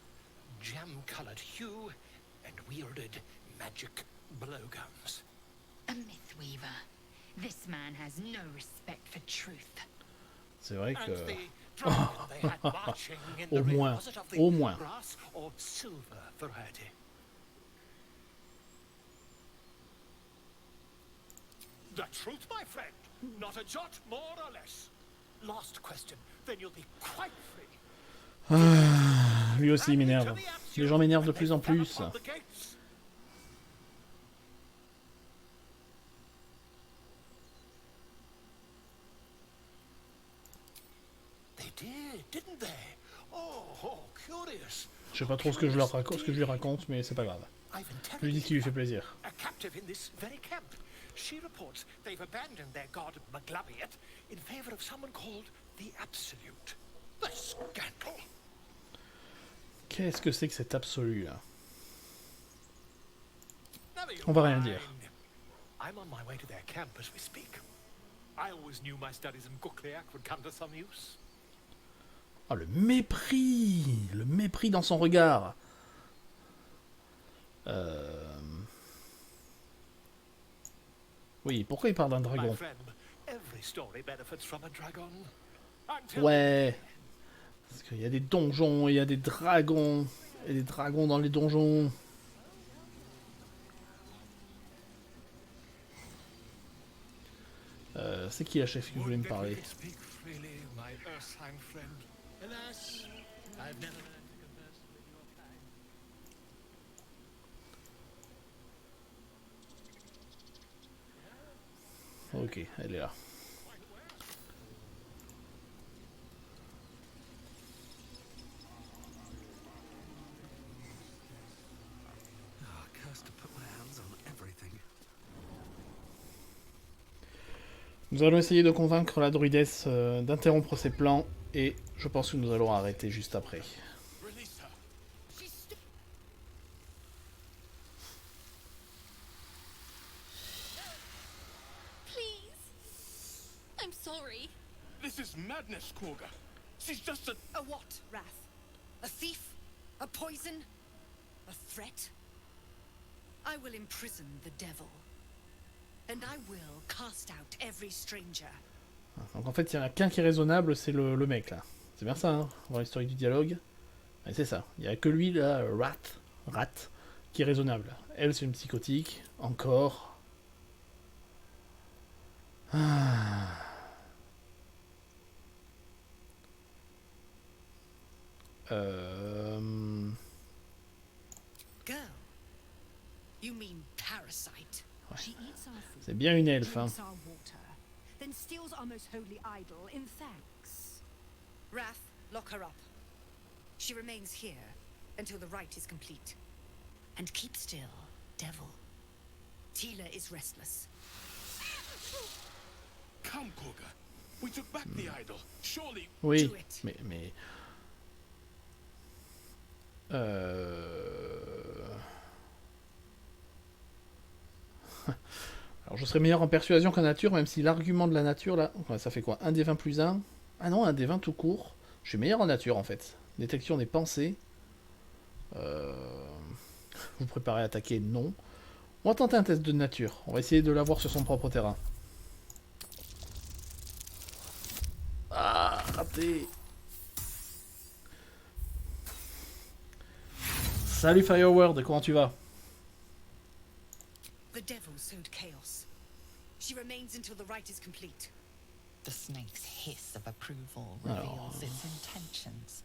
jam-colored hue and wielded magic blowguns. A Mythweaver. This man has no respect for truth. C'est vrai que... And the dragon they had marching in the Au ring, moins, was it of the au moins. brass or silver variety? The truth, my friend. Not a jot more or less. Last question, then you'll be quite free. Ah, lui aussi il m'énerve. Les gens m'énervent de plus en plus. On the gates. They did, didn't they? Oh, curious. Je sais pas trop ce que je leur raconte, ce que je lui raconte, mais c'est pas grave. I've Je lui dis ce qui lui fait plaisir. a captive in this very camp. She reports they've abandoned their god Maglabiet in favor of someone called the Absolute. The scandal! Qu'est-ce que c'est que cet absolu là? Never you On va rien mind. dire. I'm on my way to their camp as we speak. I always knew my studies in Gukliak would come to some use. Ah, le mépris! Le mépris dans son regard. Oui, pourquoi il parle d'un My dragon? friend, every story benefits from a dragon. Until Ouais. Parce qu'il y a des donjons, et il y a des dragons. Et des dragons dans les donjons. C'est qui la chef qui voulait me parler? Speak freely, my Ursine friend. Alas, I've never learned to converse with your kind. Ok, elle est là. Nous allons essayer de convaincre la druidesse d'interrompre ses plans, et je pense que nous allons arrêter juste après. Release her. Please. I'm sorry. This is madness, Korga. She's just a... A what, Wrath? A thief? A poison? A threat? I will imprison the devil. And I will cast out every stranger. Donc en fait, il n'y en a qu'un qui est raisonnable, c'est le mec là. C'est bien ça, hein, voir l'historique du dialogue. Ouais, c'est ça. Il n'y a que lui là, Rat, qui est raisonnable. Elle, c'est une psychotique. Encore. Ah. Girl? You mean parasite? She eats our food, C'est bien une elfe, hein. drinks our water, then steals our most holy idol in thanks. Wrath, lock her up. She remains here until the rite is complete. And keep still, devil. Tila is restless. Come, Korga. We took back the idol. Surely... Oui, Do it. mais... Alors je serais meilleur en persuasion qu'en nature, même si l'argument de la nature, là... Ouais, ça fait quoi? 1 des 20 plus 1? Ah non, 1 des 20 tout court. Je suis meilleur en nature, en fait. Détection des pensées. Vous préparez à attaquer? Non. On va tenter un test de nature. On va essayer de l'avoir sur son propre terrain. Ah, raté. Salut Fireword, comment tu vas? The devil sowed chaos. She remains until the rite is complete. The snake's hiss of approval reveals its intentions.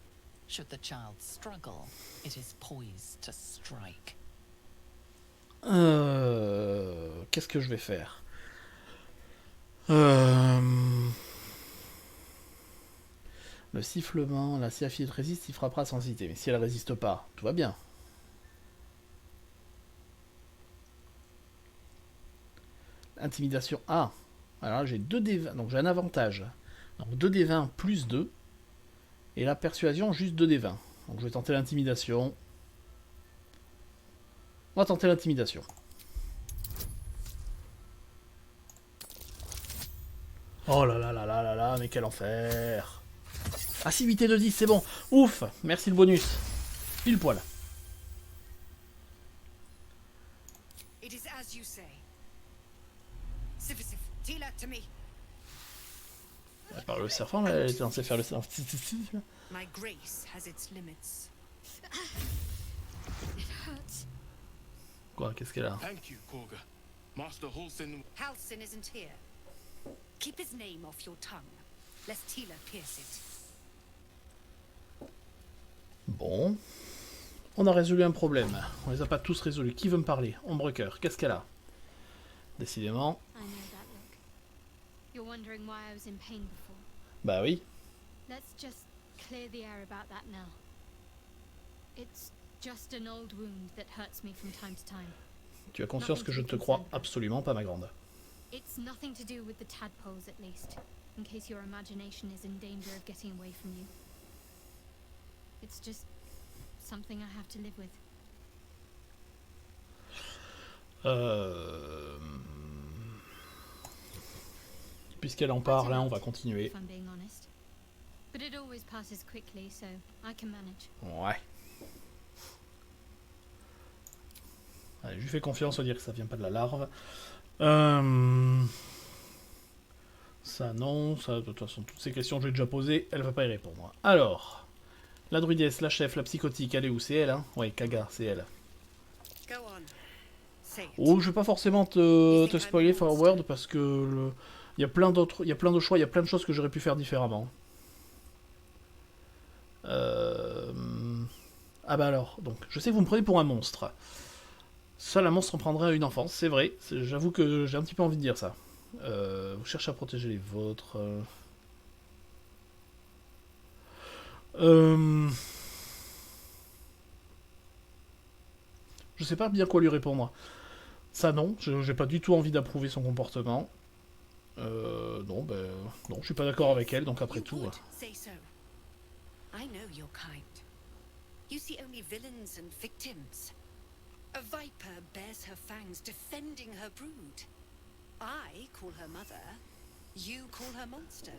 Should the child struggle, it is poised to strike. Qu'est-ce que je vais faire? Le sifflement, la Séaphite résiste, il frappera sans hésiter. Mais si elle résiste pas, tout va bien. Intimidation A. Alors j'ai 2d20, donc j'ai un avantage. Donc 2d20 plus 2. Et la persuasion, juste 2d20. Donc je vais tenter l'intimidation. On va tenter l'intimidation. Oh là là là là là là, mais quel enfer. Ah si, 8 et 2, 10, c'est bon. Ouf, merci le bonus. Pile poil. It is as you say. Sif, Tila to me. Elle parle au serpent, là, elle était censée faire le serpent. My grace has its limits. It hurts. Quoi, qu'est-ce qu'elle a? Thank you, Korga. Master Halsin. Halsin isn't here. Keep his name off your tongue, lest Tila pierce it. Bon. On a résolu un problème. On les a pas tous résolus. Qui veut me parler? Ombrecoeur, qu'est-ce qu'elle a? Décidément. I know that look. You're wondering why I was in pain before. Bah oui. Let's just clear the air about that now. It's just an old wound that hurts me from time to time. Tu as conscience que je ne te crois absolument pas, ma grande. It's nothing to do with the tadpoles, at least, in case your imagination is in danger of getting away from you. It's just something I have to live with. Puisqu'elle en parle, hein, on va continuer. If I'm being honest. But it always passes quickly, so I can manage. Ouais. Allez, je lui fais confiance, on va dire que ça vient pas de la larve. Ça non, ça de toute façon, toutes ces questions que j'ai déjà posées, elle va pas y répondre. Alors, la druidesse, la chef, la psychotique, elle est où? C'est elle, hein? Ouais, Kaga, c'est elle. Go on. Say it. Oh, je vais pas forcément te spoiler forward parce que il y a plein d'autres, il y a plein de choix, il y a plein de choses que j'aurais pu faire différemment. Ah bah alors, donc, je sais que vous me prenez pour un monstre. Seul un monstre en prendrait une enfance, c'est vrai. J'avoue que j'ai un petit peu envie de dire ça. Vous cherchez à protéger les vôtres. Je sais pas bien quoi lui répondre. Ça non, j'ai pas du tout envie d'approuver son comportement. Non, ben non, je suis pas d'accord avec elle, donc après tout. Say so. I know your kind. You see only villains and victims. A viper bears her fangs defending her brood. I call her mother. You call her monster.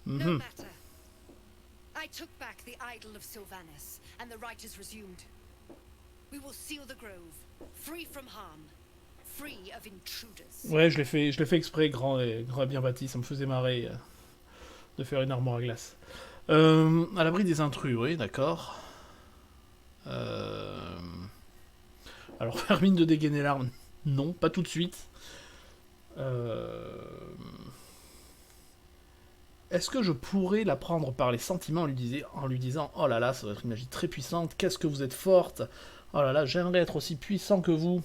No matter. I took back the idol of Sylvanas, and the rite is resumed. We will seal the grove, free from harm, free of intruders. Ouais, je l'ai fait exprès, grand et bien bâti, ça me faisait marrer de faire une armoire à glace. À l'abri des intrus, oui, d'accord. Alors, faire mine de dégainer l'arme, non, pas tout de suite. Est-ce que je pourrais la prendre par les sentiments en lui disant oh là là, ça va être une magie très puissante, qu'est-ce que vous êtes forte, oh là là, j'aimerais être aussi puissant que vous.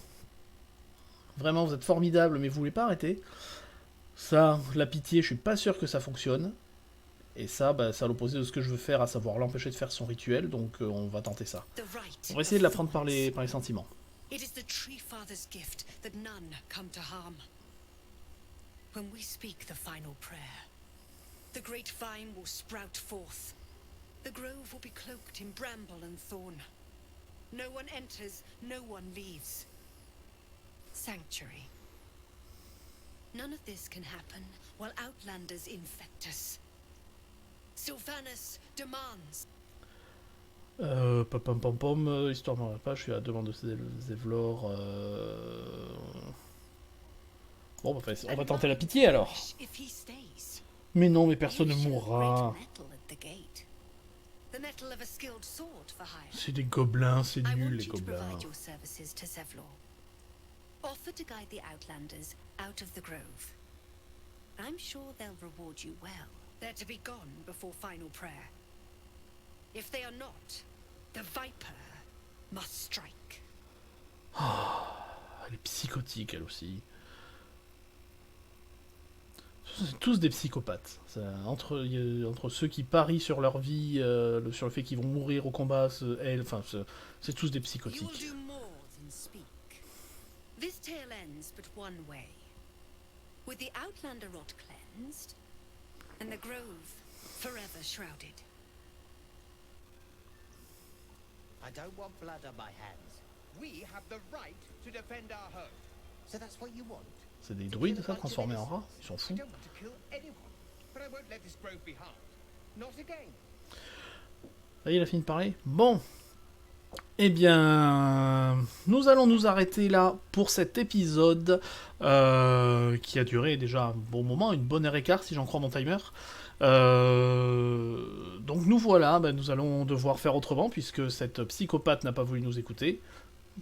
Vraiment, vous êtes formidable, mais vous voulez pas arrêter. Ça, la pitié, je suis pas sûr que ça fonctionne. Et ça, bah, c'est à l'opposé de ce que je veux faire, à savoir l'empêcher de faire son rituel, donc on va tenter ça. On va essayer de la prendre par les sentiments. It is the Tree Father's gift that none come to harm. When we speak the final prayer, the great vine will sprout forth. The grove will be cloaked in bramble and thorn. No one enters, no one leaves. Sanctuary. None of this can happen while Outlanders infect us. Sylvanas demands. Histoire de pas, je suis à la demande de Zevlor. Bon, bah, on va tenter la pitié alors. Mais non, mais personne ne mourra. C'est des gobelins, c'est nul les gobelins. Offer to guide the Outlanders out of the grove. I'm sure they'll reward you well. They're to be gone before final prayer. If they are not, the Viper must strike. Oh, elle est psychotique elle aussi. C'est tous des psychopathes. Entre ceux qui parient sur leur vie, sur le fait qu'ils vont mourir au combat, c'est tous des psychotiques. This tale ends but one way. With the Outlander rot cleansed, and the grove forever shrouded. I don't want blood on my hands. We have the right to defend our home. So that's what you want? C'est des druides ça, transformés en rats? Ils sont fous. I don't want to kill anyone, but I won't let this grove be harmed. Not again. Ça y est, il a fini de parler. Bon. Eh bien, nous allons nous arrêter là pour cet épisode qui a duré déjà un bon moment, une bonne heure et quart si j'en crois mon timer. Donc nous voilà, nous allons devoir faire autrement puisque cette psychopathe n'a pas voulu nous écouter.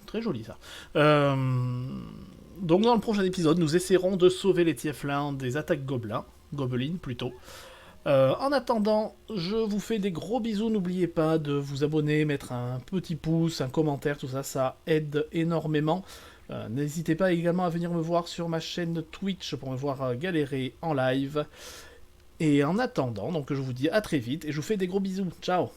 Très joli ça. Donc dans le prochain épisode, nous essaierons de sauver les Tieflins des attaques gobelines plutôt. En attendant, je vous fais des gros bisous, n'oubliez pas de vous abonner, mettre un petit pouce, un commentaire, tout ça, ça aide énormément. N'hésitez pas également à venir me voir sur ma chaîne Twitch pour me voir galérer en live. Et en attendant, donc je vous dis à très vite et je vous fais des gros bisous. Ciao!